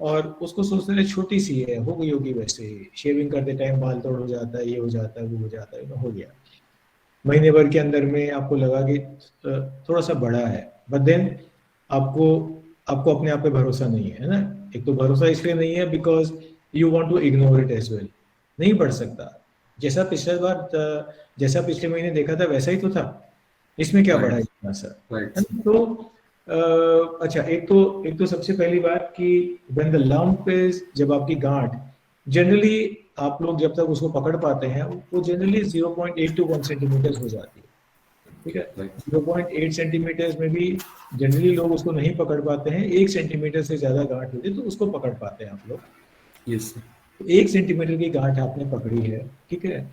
और उसको सोचते रहे छोटी सी है, हो गई होगी, वैसे ही शेविंग करते टाइम बाल तोड़ हो जाता है, ये हो जाता है, वो हो जाता है, हो गया। महीने भर के अंदर में आपको लगा कि थोड़ा सा बड़ा है, बट देन आपको अपने आप पे भरोसा नहीं है ना। एक तो भरोसा इसलिए नहीं है because you want to ignore it as well, नहीं बढ़ सकता, जैसा पिछले महीने देखा था वैसा ही तो था, इसमें क्या बढ़ा इतना सा। Right. तो अच्छा, एक तो सबसे पहली बात कि व्हेन द लंप इज, जब आपकी गांठ, जनरली आप लोग जब तक उसको पकड़ पाते हैं वो जनरली 0.8 to 1 सेंटीमीटर हो जाती है, ठीक है। Right. 0.8 सेंटीमीटर में भी जनरली लोग उसको नहीं पकड़ पाते हैं, 1 सेंटीमीटर से ज्यादा गांठ होती है तो उसको पकड़ पाते हैं आप लोग। Yes, sir. 1 सेंटीमीटर की गांठ आपने पकड़ी है, ठीक है,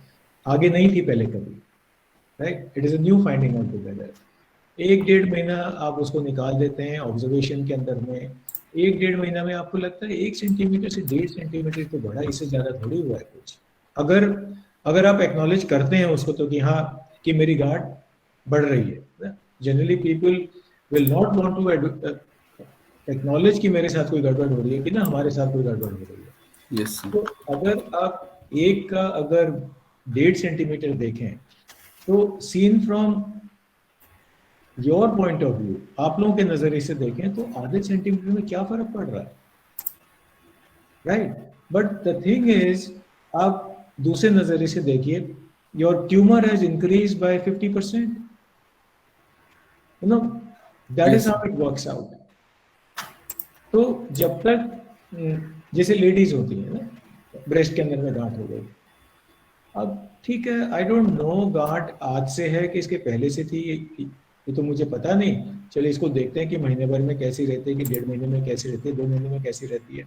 आगे नहीं थी पहले कभी, right, it is a new finding all together. 1-1.5 महीना आप उसको निकाल देते हैं ऑब्जर्वेशन के अंदर में, 1-1.5 महीना में आपको लगता है 1 सेंटीमीटर से 1.5 सेंटीमीटर तो बढ़ा, इससे ज्यादा थोड़ी हुआ है कुछ। अगर आप एक्नॉलेज करते हैं उसको तो कि हाँ कि मेरी गांठ बढ़ रही है, generally people will not want to acknowledge कि मेरे साथ कोई गड़बड़ हो रही है, कि ना हमारे साथ कोई गड़बड़ हो रही है। Yes, sir. तो अगर आप एक का अगर 1.5 सेंटीमीटर देखें तो seen from your point of view, आप लोगों के नजरिए से देखें तो आधे सेंटीमीटर में क्या फर्क पड़ रहा है, right? But the thing is, आप दूसरे नजरिए से देखिए, your tumour has increase by 50%, you know, that is how it works out. तो जब तक जैसे लेडीज होती है ना, ब्रेस्ट के अंदर में गांठ हो गई, अब ठीक है, आई डोंट नो गांठ आज से है कि इसके पहले से थी, ये तो मुझे पता नहीं। चलिए इसको देखते हैं कि महीने भर में कैसी रहती है, कि 1.5 महीने में कैसी रहती है, 2 महीने में कैसी रहती है।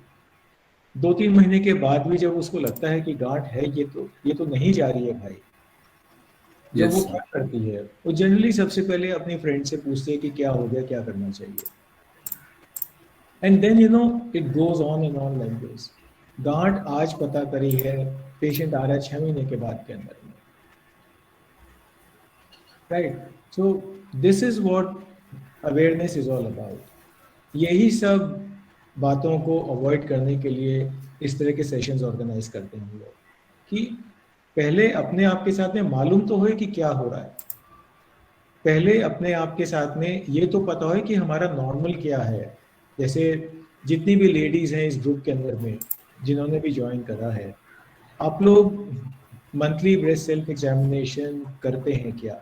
2-3 महीने के बाद भी जब उसको लगता है कि गांठ है, ये तो नहीं जा रही है भाई, जब वो क्या करती है, वो जनरली सबसे पहले अपनी फ्रेंड से पूछती है कि क्या हो गया, क्या करना चाहिए, and then you know it goes on and on like this. गांठ आज पता करी है, पेशेंट आ रहा है 6 महीने के बाद के अंदर में, right? So this is what awareness is all about. यही सब बातों को अवॉइड करने के लिए इस तरह के सेशंस ऑर्गेनाइज करते हैं हम लोग, कि पहले अपने आप के साथ में मालूम तो होए कि क्या हो रहा है, पहले अपने आप के साथ में ये तो पता हो कि हमारा नॉर्मल क्या है। जैसे जितनी भी लेडीज हैं इस ग्रुप के अंदर में जिन्होंने भी ज्वाइन करा है, आप लोग मंथली ब्रेस्ट सेल्फ एग्जामिनेशन करते हैं क्या?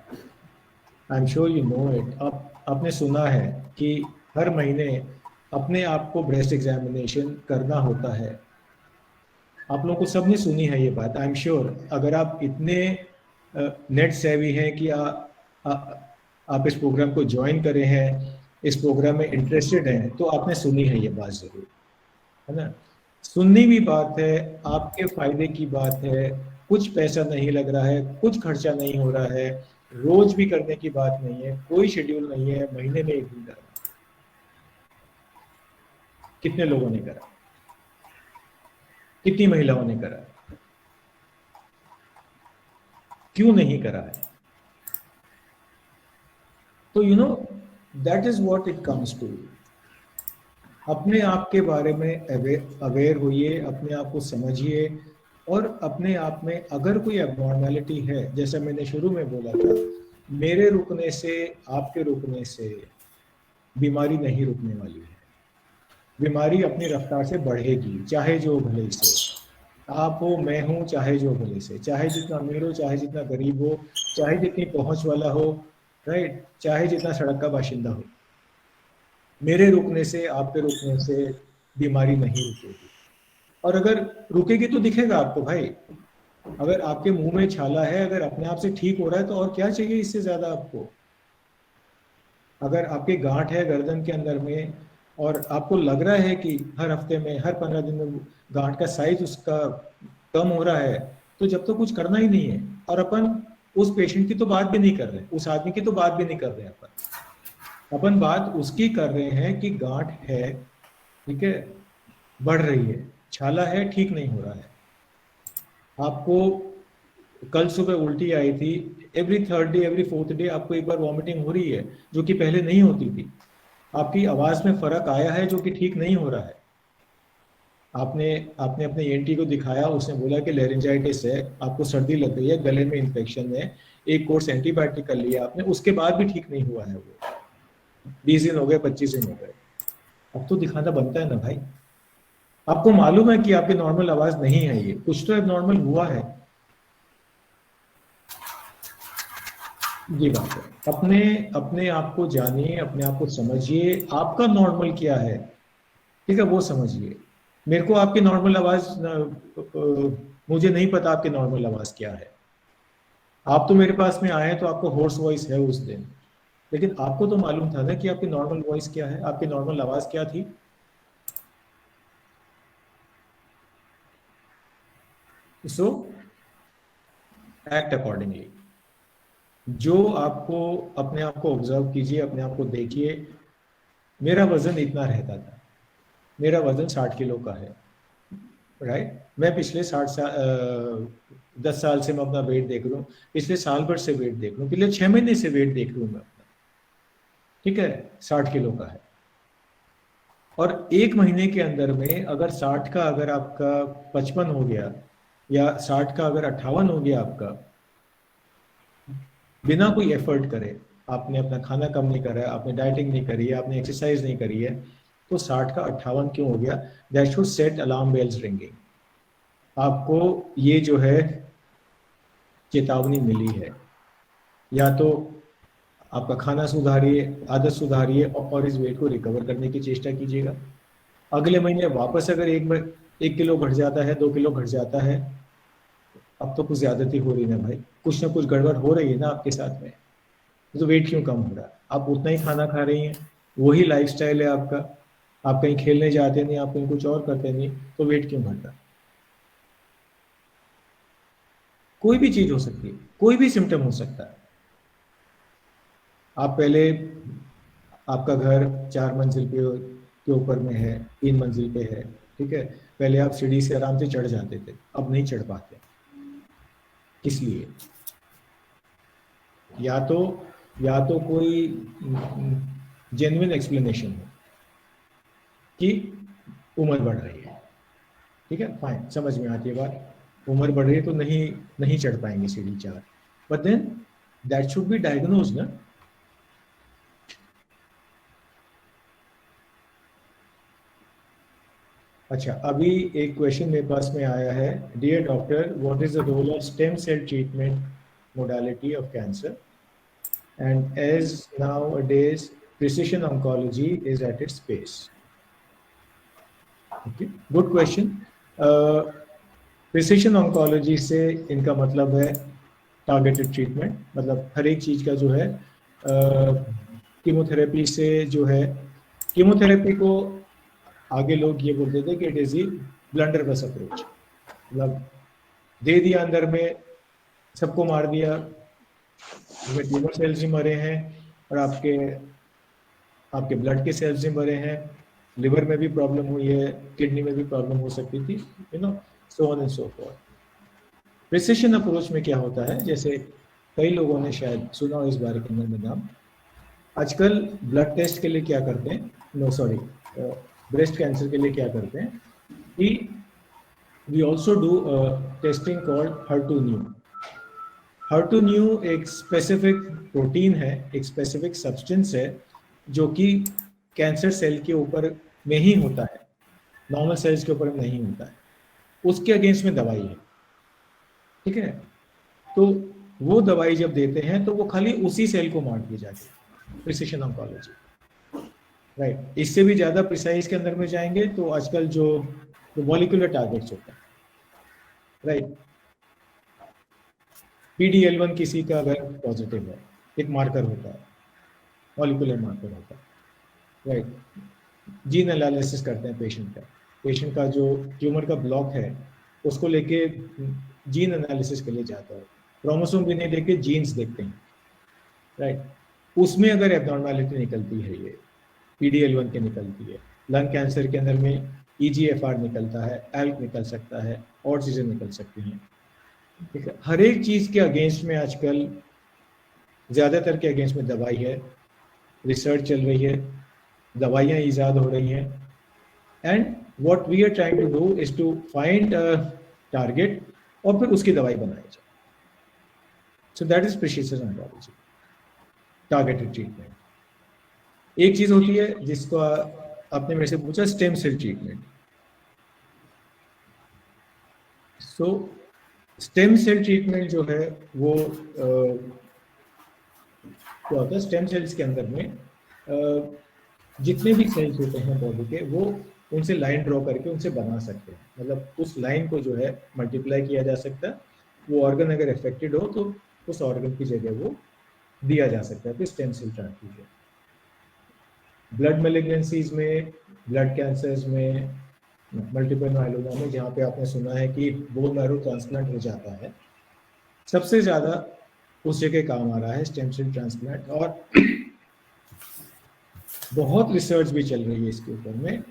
I am sure you know it. आपने सुना है कि हर महीने अपने आप को ब्रेस्ट एग्जामिनेशन करना होता है। आप लोगों को सबने सुनी है ये बात, आई एम श्योर। अगर आप इतने नेट सेवी हैं कि आप इस प्रोग्राम को ज्वाइन करे हैं, इस प्रोग्राम में इंटरेस्टेड हैं, तो आपने सुनी है ये बात जरूर, है ना? सुननी भी बात है, आपके फायदे की बात है, कुछ पैसा नहीं लग रहा है, कुछ खर्चा नहीं हो रहा है, रोज भी करने की बात नहीं है, कोई शेड्यूल नहीं है, महीने में 1 दिन करना। कितने लोगों ने करा? कितनी महिलाओं ने करा? क्यों नहीं करा है? तो you know that is what it comes to. अपने आप के बारे में अवेयर होइए, अपने आप को समझिए, और अपने आप में अगर कोई एबनॉर्मेलिटी है, जैसा मैंने शुरू में बोला था, मेरे रुकने से, आपके रुकने से बीमारी नहीं रुकने वाली है। बीमारी अपनी रफ्तार से बढ़ेगी, चाहे जो भले से आप हो, मैं हूं, चाहे जो भले से, चाहे जितना अमीर हो, चाहे जितना गरीब हो, चाहे जितनी पहुंच वाला हो, राइट, चाहे जितना सड़क का बाशिंदा हो, मेरे रुकने से, आपके रुकने से बीमारी नहीं रुकेगी। और अगर रुकेगी तो दिखेगा आपको भाई। अगर आपके मुंह में छाला है, अगर अपने आप से ठीक हो रहा है, तो और क्या चाहिए इससे ज्यादा आपको? अगर आपके गांठ है गर्दन के अंदर में और आपको लग रहा है कि हर हफ्ते में, हर 15 दिन में गांठ का साइज उसका कम हो रहा है, तो जब तो कुछ करना ही नहीं है। और अपन उस पेशेंट की तो बात भी नहीं कर रहे, उस आदमी की तो बात भी नहीं कर रहे, अपन बात उसकी कर रहे हैं कि गांठ है, ठीक है, बढ़ रही है, छाला है, ठीक नहीं हो रहा है। आपको कल सुबह उल्टी आई थी, every 3rd day, every 4th day आपको एक बार वॉमिटिंग हो रही है, जो कि पहले नहीं होती थी। आपकी आवाज में फर्क आया है, जो कि ठीक नहीं हो रहा है। आपने अपने ENT को दिखाया, उसने बोला कि लैरिंजाइटिस है, आपको सर्दी लग गई है, गले में इन्फेक्शन है, एक कोर्स एंटीबायोटिक कर लिया आपने, उसके बाद भी ठीक नहीं हुआ है। वो 20 दिन हो गए, 25 दिन हो गए, अब तो दिखाना बनता है ना भाई। आपको मालूम है कि आपकी नॉर्मल आवाज नहीं है, ये कुछ तो नॉर्मल हुआ है। ये बात है। अपने आप को जानिए, अपने आप को समझिए, आपका नॉर्मल क्या है, ठीक है, वो समझिए। मेरे को आपकी नॉर्मल आवाज, मुझे नहीं पता आपकी नॉर्मल आवाज क्या है। आप तो मेरे पास में आए तो आपको होर्स वॉइस है उस दिन, लेकिन आपको तो मालूम था ना कि आपकी नॉर्मल वॉइस क्या है, आपकी नॉर्मल आवाज क्या थी। सो एक्ट अकॉर्डिंगली। जो आपको, अपने आप को ऑब्जर्व कीजिए, अपने आप को देखिए। मेरा वजन इतना रहता था, मेरा वजन 60 किलो का है, राइट। मैं पिछले 10 साल से मैं अपना वेट देख रहा हूँ, पिछले साल भर से वेट देख रहा हूँ, पिछले 6 महीने से वेट देख रहा हूँ मैं अपना, ठीक है, 60 किलो का है। और 1 महीने के अंदर में अगर 60 का अगर आपका 55 हो गया, या 60 का अगर 58 हो गया आपका, बिना कोई एफर्ट करे, आपने अपना खाना कम नहीं करा है, आपने डाइटिंग नहीं करी है, आपने एक्सरसाइज नहीं करी है, तो 60 का 58 क्यों हो गया? That should set alarm bells ringing. आपको ये जो है चेतावनी मिली है, या तो आपका खाना सुधारिए, आदत सुधारिए और इस वेट को रिकवर करने की चेष्टा कीजिएगा। अगले महीने वापस अगर 1 किलो घट जाता है, 2 किलो घट जाता है, अब तो कुछ ज्यादती हो रही है भाई, कुछ ना कुछ गड़बड़ हो रही है ना आपके साथ में, तो वेट क्यों कम हो रहा है? आप उतना ही खाना खा रही हैं, वही लाइफस्टाइल है आपका, आप कहीं खेलने जाते नहीं, आप कहीं कुछ और करते नहीं, तो वेट क्यों घट रहा? कोई भी चीज हो सकती है, कोई भी सिम्टम हो सकता है। आप पहले, आपका घर 4 मंजिल के ऊपर में है, 3 मंजिल पे है, ठीक है, पहले आप सीढ़ी से आराम से चढ़ जाते थे, अब नहीं चढ़ पाते। किस लिए? या तो कोई जेन्युइन एक्सप्लेनेशन हो कि उम्र बढ़ रही है, ठीक है, फाइन, समझ में आती है बात, उम्र बढ़ रही है तो नहीं चढ़ पाएंगे सीढ़ी 4, but then that should be diagnosed ना। अच्छा, अभी एक क्वेश्चन मेरे पास में आया है, dear doctor, what is the role of stem cell treatment modality of cancer, and as nowadays precision oncology is at its pace. Okay, good question. precision oncology से इनका मतलब है टारगेटेड ट्रीटमेंट, मतलब हर एक चीज का जो है कीमोथेरेपी से जो है, कीमोथेरेपी को आगे लोग ये बोलते थे कि इट इज ब्लंडर बस अप्रोच, मतलब दे दिया अंदर में, सबको मार दिया, ट्यूमर सेल्स भी मरे हैं और आपके ब्लड के सेल्स भी मरे हैं, लिवर में भी प्रॉब्लम हुई है, किडनी में भी प्रॉब्लम हो सकती थी, so on and so fourth. Precision approach में क्या होता है, जैसे कई लोगों ने शायद सुना हो इस बारे के अंदर में नाम, आजकल ब्लड टेस्ट के लिए क्या करते हैं, ब्रेस्ट कैंसर के लिए क्या करते हैं कि we also do testing called HER2/neu। HER2/neu एक स्पेसिफिक प्रोटीन है, एक स्पेसिफिक सब्सटेंस है जो कि कैंसर सेल के ऊपर में ही होता है, नॉर्मल सेल्स के ऊपर नहीं होता है, उसके अगेंस्ट में दवाई है, ठीक है। तो वो दवाई जब देते हैं तो वो खाली उसी सेल को मार दी जाती है, प्रिसिशन ऑन्कोलॉजी, राइट। इससे भी ज्यादा प्रिसाइज के अंदर में जाएंगे तो आजकल जो मॉलिक्यूलर टारगेट्स होते हैं, राइट, PD-L1 किसी का अगर पॉजिटिव है, एक मार्कर होता है, मॉलिक्यूलर मार्कर होता है, राइट, जीन एनालिसिस करते हैं पेशेंट का जो ट्यूमर का ब्लॉक है उसको लेके जीन एनालिसिस के लिए जाता है, क्रोमोसोम भी नहीं देखे, जीन्स देखते हैं, राइट। उसमें अगर एबनॉर्मैलिटी निकलती है, ये PD-L1 के निकलती है, लंग कैंसर के अंदर में EGFR निकलता है, ALK निकल सकता है, और चीजें निकल सकती हैं, ठीक है। हर एक चीज के अगेंस्ट में आजकल, ज्यादातर के अगेंस्ट में दवाई है, रिसर्च चल रही है, दवाइयां ईजाद हो रही हैं, and what we are trying to do is to find a target और फिर उसकी दवाई बनाई जाए। So that is precision oncology, targeted treatment. एक चीज होती है जिसको आपने मेरे से पूछा, stem cell treatment. So stem cell treatment जो है वो क्या होता है, स्टेम सेल्स के अंदर में जितने भी सेल्स होते हैं बॉडी के, वो उनसे लाइन ड्रॉ करके उनसे बना सकते हैं, मतलब उस लाइन को जो है मल्टीप्लाई किया जा सकता है, वो ऑर्गन अगर अफेक्टेड हो तो उस ऑर्गन की जगह वो दिया जा सकता है, तो stem cell transfusion. Blood malignancies में, ब्लड कैंसर्स में, मल्टीपल मायलोमा में, जहाँ पे आपने सुना है कि बोन मैरो ट्रांसप्लांट हो जाता है, सबसे ज्यादा उस जगह काम आ रहा है स्टेम सेल ट्रांसप्लांट, और बहुत रिसर्च भी चल रही है इसके ऊपर में,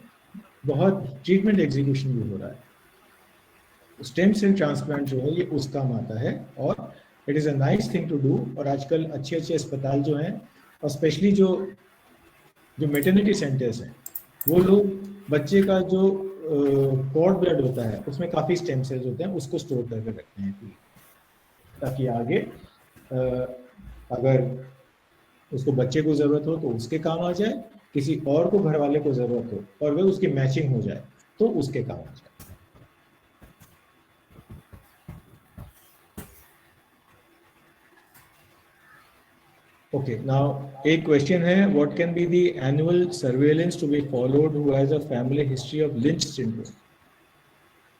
बहुत ट्रीटमेंट एग्जीक्यूशन भी हो रहा है। स्टेम सेल ट्रांसप्लांट जो है ये उस काम आता है, और it is a nice thing to do. और आजकल अच्छे अच्छे अस्पताल जो हैं, और स्पेशली जो मेटर्निटी सेंटर्स हैं, वो लोग बच्चे का जो कॉर्ड ब्लड होता है उसमें काफी स्टेम सेल्स होते हैं, उसको स्टोर करके रखते हैं ताकि आगे अगर उसको बच्चे को जरूरत हो तो उसके काम आ जाए, किसी और को घर वाले को जरूरत हो और वह उसकी मैचिंग हो जाए तो उसके काम आ जाए। Okay, now a question है, what can be the annual surveillance to be followed who has a family history of Lynch syndrome?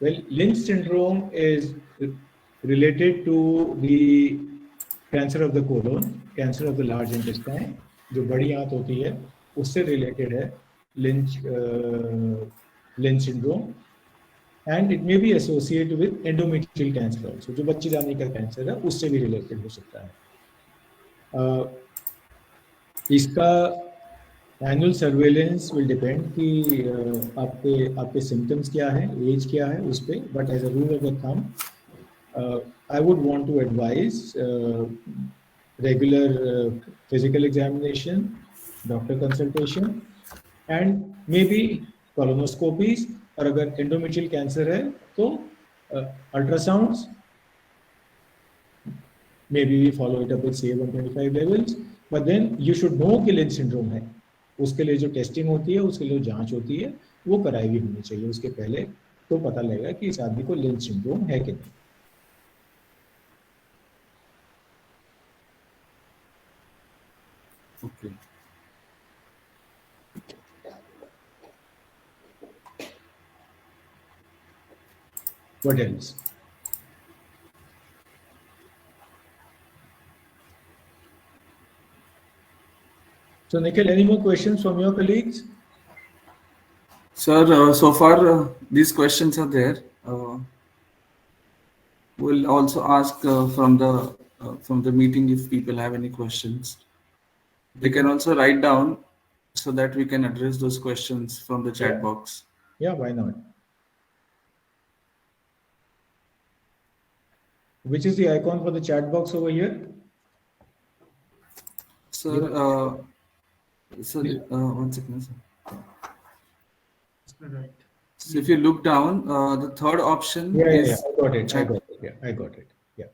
Well, Lynch syndrome is related to the cancer of the colon, cancer of the large intestine, जो बड़ी आंत होती है उससे related है Lynch syndrome, and it may be associated with endometrial cancer also, जो बच्चेदानी का कैंसर है उससे भी related हो सकता है। इसका एनुअल सर्वेलेंस विल डिपेंड कि आपके सिम्टम्स क्या है, एज क्या है उस पर, but as a rule of the thumb I would want to advise regular physical examination, doctor consultation and may be colonoscopies, और अगर एंडोमेट्रियल कैंसर है तो ultrasounds, maybe we follow it up with CA-125 levels, but then you should know कि Lynch syndrome है। उसके लिए जो टेस्टिंग होती है, उसके लिए जो जांच होती है वो कराई हुई होनी चाहिए उसके पहले, तो पता लगेगा कि इस आदमी को Lynch syndrome है कि नहीं। Okay. What else? So Nikhil, any more questions from your colleagues? Sir, so far these questions are there. We'll also ask from the meeting if people have any questions. They can also write down so that we can address those questions from the chat box. Yeah, why not? Which is the icon for the chat box over here? Sir, one second, sir. Right. So if you look down, the third option Yeah, is I got it. chat. Yeah, I got it. Yeah.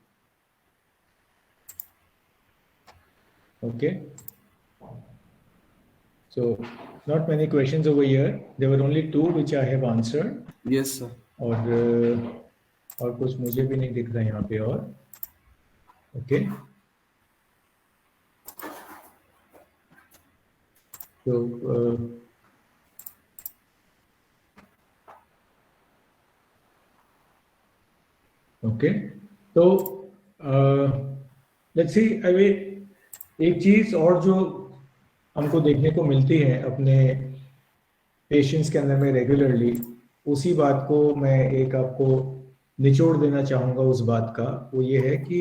Okay. So not many questions over here. There were only two which I have answered. Yes, sir. और कुछ मुझे भी नहीं दिख रहा यहाँ पे और ओके तो ओके तो लेट्स सी। अभी एक चीज और जो हमको देखने को मिलती है अपने पेशेंट्स के अंदर में रेगुलरली, उसी बात को मैं एक आपको निचोड़ देना चाहूंगा उस बात का, वो ये है कि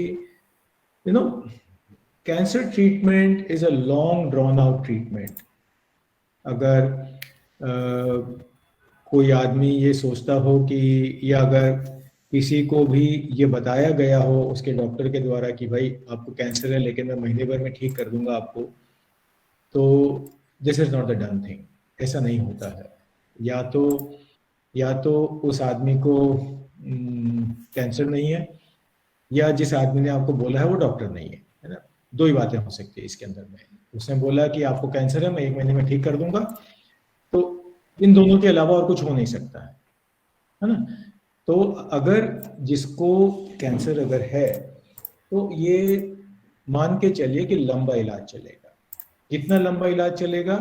you know cancer treatment is a long drawn out treatment. अगर कोई आदमी ये सोचता हो कि, या अगर किसी को भी ये बताया गया हो उसके डॉक्टर के द्वारा कि भाई आपको कैंसर है लेकिन मैं महीने भर में ठीक कर दूंगा आपको, तो this is not the done thing. ऐसा नहीं होता है। या तो उस आदमी को कैंसर नहीं है, या जिस आदमी ने आपको बोला है वो डॉक्टर नहीं है ना। दो ही बातें हो सकती है इसके अंदर में। उसने बोला कि आपको कैंसर है, मैं 1 महीने में ठीक कर दूंगा, तो इन दोनों के अलावा और कुछ हो नहीं सकता है ना। तो अगर जिसको कैंसर अगर है तो ये मान के चलिए कि लंबा इलाज चलेगा। कितना लंबा इलाज चलेगा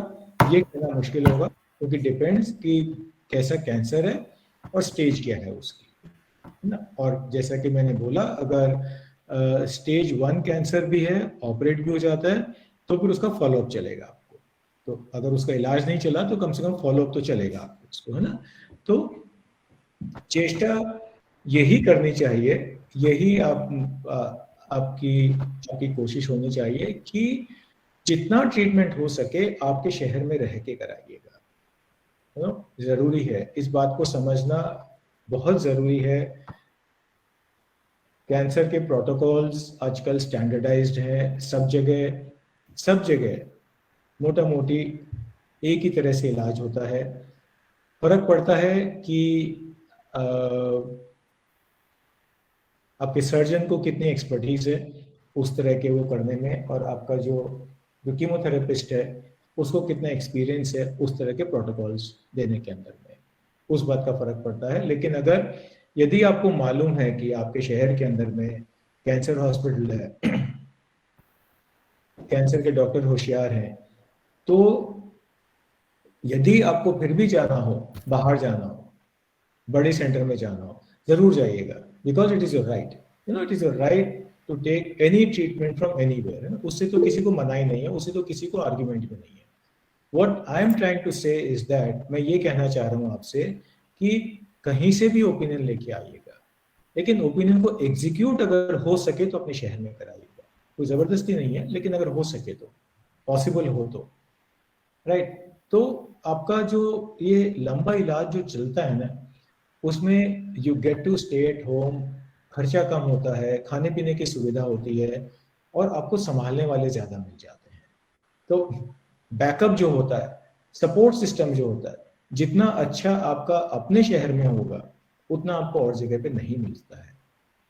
ये कहना मुश्किल होगा, क्योंकि डिपेंड्स कि कैसा कैंसर है और स्टेज क्या है उसकी, है ना। और जैसा कि मैंने बोला, अगर स्टेज 1 कैंसर भी है, ऑपरेट भी हो जाता है, तो फिर उसका फॉलोअप चलेगा आपको। तो अगर उसका इलाज नहीं चला तो कम से कम फॉलोअप तो चलेगा आपको उसको, है ना। तो चेष्टा यही करनी चाहिए, यही आपकी कोशिश होनी चाहिए कि जितना ट्रीटमेंट हो सके आपके शहर में रह के कराइएगा। जरूरी है, इस बात को समझना बहुत जरूरी है। कैंसर के प्रोटोकॉल्स आजकल स्टैंडर्डाइज्ड हैं सब जगह मोटा मोटी एक ही तरह से इलाज होता है। फर्क पड़ता है कि आपके सर्जन को कितनी एक्सपर्टीज है उस तरह के वो करने में, और आपका जो कीमोथेरेपिस्ट है उसको कितना एक्सपीरियंस है उस तरह के प्रोटोकॉल्स देने के अंदर में, उस बात का फर्क पड़ता है। लेकिन अगर यदि आपको मालूम है कि आपके शहर के अंदर में कैंसर हॉस्पिटल है, कैंसर के डॉक्टर होशियार हैं, तो यदि आपको फिर भी जाना हो, बाहर जाना हो, बड़े सेंटर में जाना हो, जरूर जाइएगा, because it is your right, it is your right to take any treatment from anywhere, है ना। उससे तो किसी को मना ही नहीं है, उससे तो किसी को आर्ग्यूमेंट भी नहीं है। What I am trying to say is that, मैं ये कहना चाह रहा हूँ आपसे कि कहीं से भी ओपिनियन लेके आइएगा, लेकिन ओपिनियन को एग्जीक्यूट अगर हो सके तो अपने शहर में कराइएगा। कोई जबरदस्ती नहीं है, लेकिन अगर हो सके तो, पॉसिबल हो तो, राइट। तो आपका जो ये लंबा इलाज जो चलता है ना, उसमें you get to stay at home, खर्चा कम होता है, खाने पीने की सुविधा होती है, और आपको संभालने वाले ज्यादा मिल जाते हैं। तो बैकअप जो होता है, सपोर्ट सिस्टम जो होता है, जितना अच्छा आपका अपने शहर में होगा उतना आपको और जगह पे नहीं मिलता है,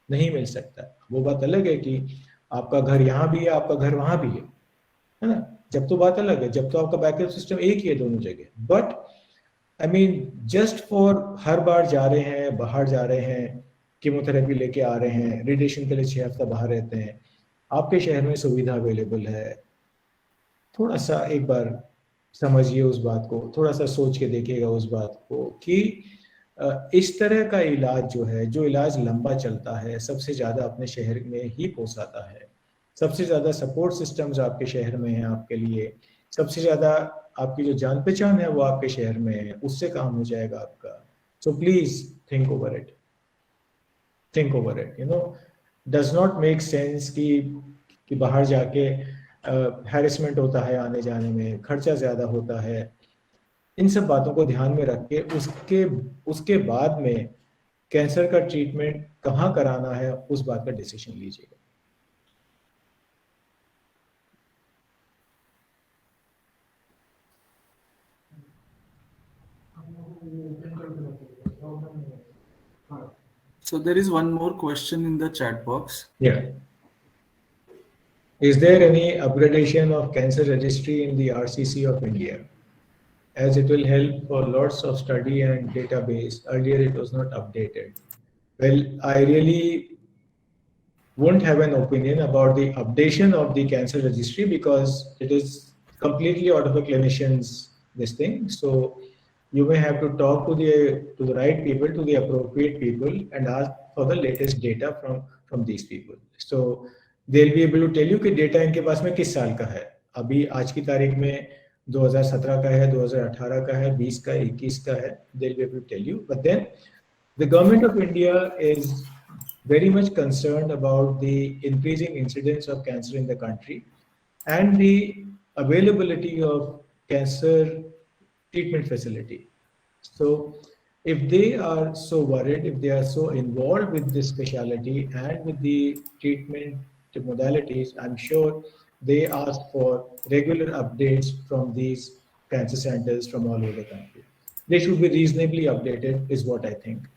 नहीं मिल सकता है। वो बात अलग है कि आपका घर यहाँ भी है, आपका घर वहां भी है ना, जब तो बात अलग है, जब तो आपका बैकअप सिस्टम एक ही है दोनों जगह। But I mean just for हर बार जा रहे हैं, बाहर जा रहे हैं, कीमोथेरेपी लेके आ रहे हैं, रेडिएशन के लिए 6 हफ्ता बाहर रहते हैं, आपके शहर में सुविधा अवेलेबल है, थोड़ा सा एक बार समझिए उस बात को, थोड़ा सा सोच के देखिएगा उस बात को कि इस तरह का इलाज जो है, जो इलाज लंबा चलता है, सबसे ज्यादा अपने शहर में ही पोसाता है, सबसे ज्यादा सपोर्ट सिस्टम्स आपके शहर में है आपके लिए, सबसे ज्यादा आपकी जो जान पहचान है वो आपके शहर में है, उससे काम हो जाएगा आपका। So please think over it, think over it, does not make sense कि बाहर जाके हैरेसमेंट होता है, आने जाने में खर्चा ज्यादा होता है। इन सब बातों को ध्यान में रख के उसके बाद में कैंसर का ट्रीटमेंट कहाँ कराना है उस बात का डिसीजन लीजिएगा। So there is one more question in the chat box. Yeah. Is there any upgradation of cancer registry in the RCC of India? As it will help for lots of study and database. Earlier it was not updated. Well, I really won't have an opinion about the updation of the cancer registry because it is completely out of a clinician's this thing. So you may have to talk to the right people, to the appropriate people, and ask for the latest data from these people. So they'll be able to tell you कि data इनके पास में किस साल का है। अभी आज की तारीख में 2017 का है, 2018 का है, 20 का, 21 का है। They'll be able to tell you. But then the government of India is very much concerned about the increasing incidence of cancer in the country and the availability of cancer treatment facility. So if they are so worried, if they are so involved with this specialty and with the treatment modalities, I'm sure they ask for regular updates from these cancer centers from all over the country. They should be reasonably updated is what I think.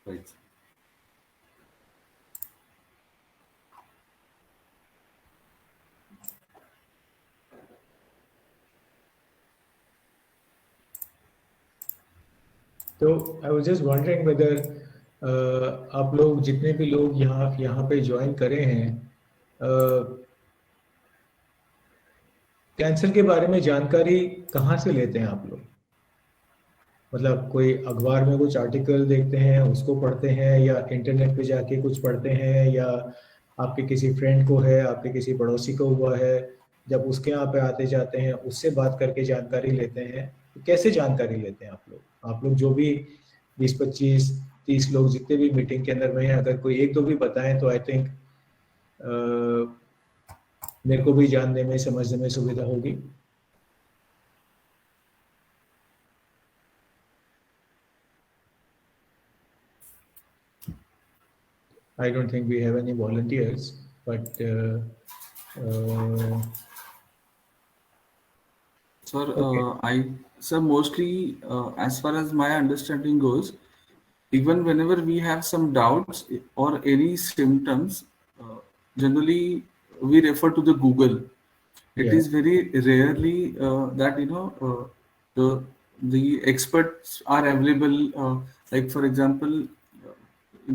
Right. So I was just wondering whether आप लोग जितने भी लोग यहाँ पे ज्वाइन करे हैं, कैंसर के बारे में जानकारी कहाँ से लेते हैं आप लोग? मतलब कोई अखबार में कुछ आर्टिकल देखते हैं उसको पढ़ते हैं, या इंटरनेट पे जाके कुछ पढ़ते हैं, या आपके किसी फ्रेंड को है, आपके किसी पड़ोसी को हुआ है, जब उसके यहाँ पे आते जाते हैं उससे बात करके जानकारी लेते हैं? तो कैसे जानकारी लेते हैं आप लोग? आप लोग जो भी 20, 25, 30 लोग जितने भी मीटिंग के अंदर में हैं, अगर कोई एक दो भी बताएं तो आई थिंक मेरे को भी जानने में, समझने में सुविधा होगी। I don't think we have any volunteers, but Sir, Okay. sir, mostly as far as my understanding goes, even whenever we have some doubts or any symptoms, uh, generally we refer to the Google. It Yeah. is very rarely that the experts are available. Like for example,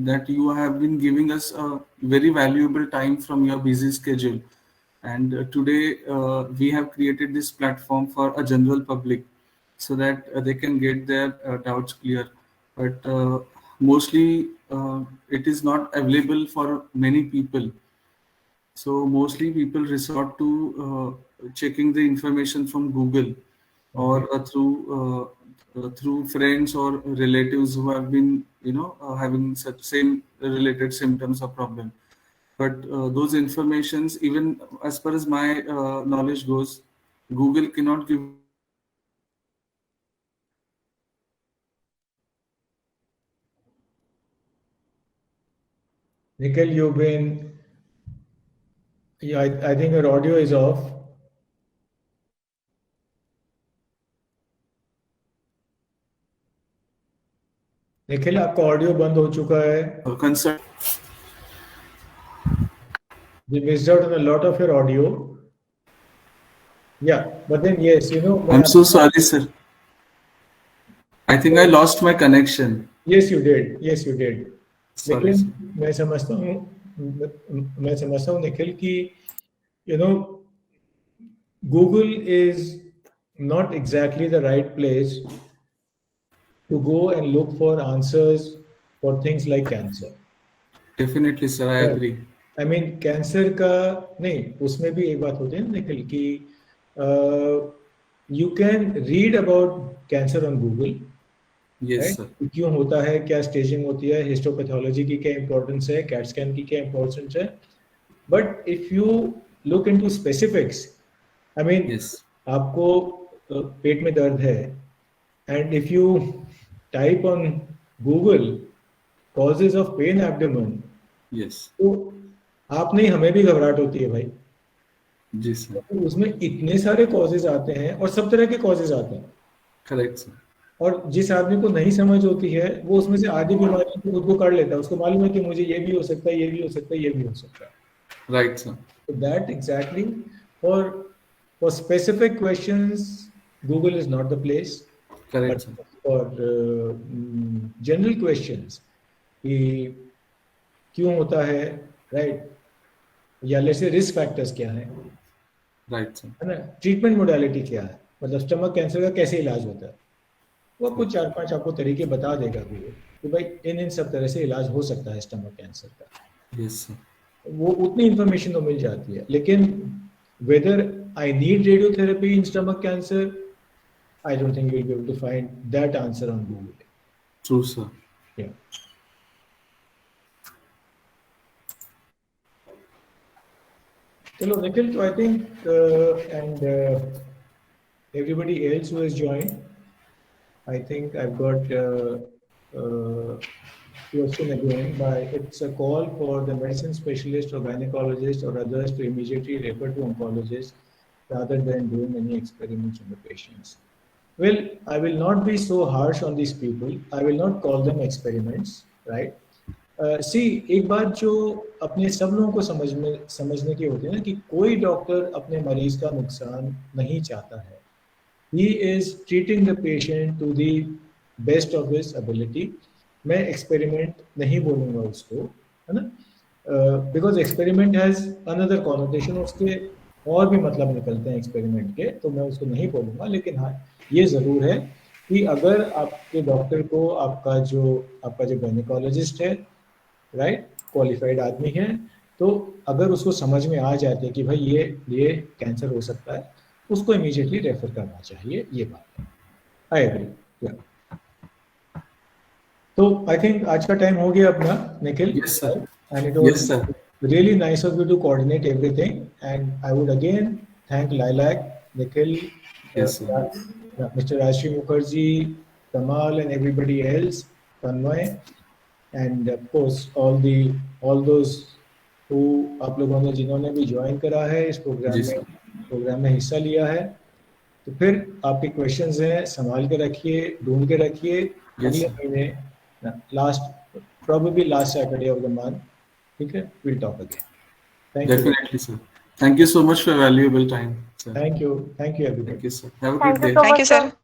that you have been giving us a very valuable time from your busy schedule, and today we have created this platform for a general public so that they can get their doubts clear. But mostly it is not available for many people. So mostly people resort to checking the information from Google Okay. or through friends or relatives who have been having such same related symptoms or problem. But those informations, even as far as my knowledge goes, Google cannot give. Nikhil, you've been. Yeah, I think your audio is off. Nikhil आपका ऑडियो बंद हो चुका है. Concern. We missed out on a lot of your audio. Yeah, but then yes, you know. I'm so sorry, sir. I think I lost my connection. Yes, you did. Yes, you did. Sorry, sir. लेकिन मैं समझता हूँ निखिल कि you know Google is not exactly the right place to go and look for answers for things like cancer. Definitely, sir. I agree. I mean, cancer का नहीं, उसमें भी एक बात होती है ना निखिल कि you can read about cancer on Google. Yes, right? sir. क्यों होता है, क्या स्टेजिंग होती है, हिस्टोपैथोलॉजी की क्या इंपॉर्टेंस है, कैट स्कैन की क्या इंपॉर्टेंस है. But if you look into specifics, I mean Yes. आपको पेट में दर्द है and if you type on Google causes of pen abdomen, Yes. तो आप नहीं, हमें भी घबराहट होती है भाई. जी सर. तो उसमें इतने सारे कॉजेज आते हैं और सब तरह के कॉजेज आते हैं. Correct, sir. और जिस आदमी को नहीं समझ होती है वो उसमें से आधी बीमारी खुद को कर लेता है. उसको मालूम है कि मुझे ये भी हो सकता है, ये भी हो सकता है, ये भी हो सकता है. Right, sir. So that exactly for specific questions, Google is not the place. Correct, But sir. for general questions, कि क्यों होता है, right? या जैसे रिस्क फैक्टर्स क्या है, Right, sir. है ना, ट्रीटमेंट मोडालिटी क्या है, मतलब स्टमक कैंसर का कैसे इलाज होता है, वो आपको 4-5 आपको तरीके बता देगा गूगल कि भाई इन सब तरह से इलाज हो सकता है स्टमक कैंसर का. Yes, sir. वो उतनी इंफॉर्मेशन तो मिल जाती है. लेकिन whether I need radiotherapy in stomach cancer, I don't think you will be able to find that answer on Google. True, sir. Yeah. चलो निखिल, तो I think and everybody else who has joined, I think I've got question again. It's a call for the medicine specialist or gynecologist or others to immediately refer to oncologist rather than doing any experiments on the patients. Well, I will not be so harsh on these people. I will not call them experiments, right? See, एक बात जो अपने सब लोगों को समझने की होती है ना, कि कोई डॉक्टर अपने मरीज का नुकसान नहीं चाहता है. He is treating the patient to the best of his ability. मैं एक्सपेरिमेंट नहीं बोलूँगा उसको, है ना, because experiment has another connotation. उसके और भी मतलब निकलते हैं एक्सपेरिमेंट के, तो मैं उसको नहीं बोलूँगा. लेकिन हाँ, ये ज़रूर है कि अगर आपके डॉक्टर को आपका जो गायनेकोलॉजिस्ट है, राइट, क्वालिफाइड आदमी है, तो अगर उसको समझ में आ जाते हैं कि भाई ये कैंसर हो सकता है, उसको इमीडिएटली रेफर करना चाहिए. ये बात है. I agree. तो आई थिंक आज का टाइम हो गया अपना Nikhil. Yes, sir. And it Yes, was sir. really nice of you to coordinate everything. And I would again thank Lilac, Nikhil, Yes, sir. Mr. Rashmi Mukherjee, Kamal, and everybody else, Tanmay, and of course all those who आप लोगों ने जिन्होंने भी ज्वाइन करा है इस जी, sir. प्रोग्राम में हिस्सा लिया है. तो फिर आपके क्वेश्चंस हैं, संभाल के रखिए, ढूंढ के रखिए। अगले sir. महीने probably last Saturday of the month, ठीक है, we'll talk again. Thank you. Definitely, sir. Thank you so much for your valuable time, sir. Thank you everybody. Thank you, sir. Have a Thank good you day. so Thank much, you, sir.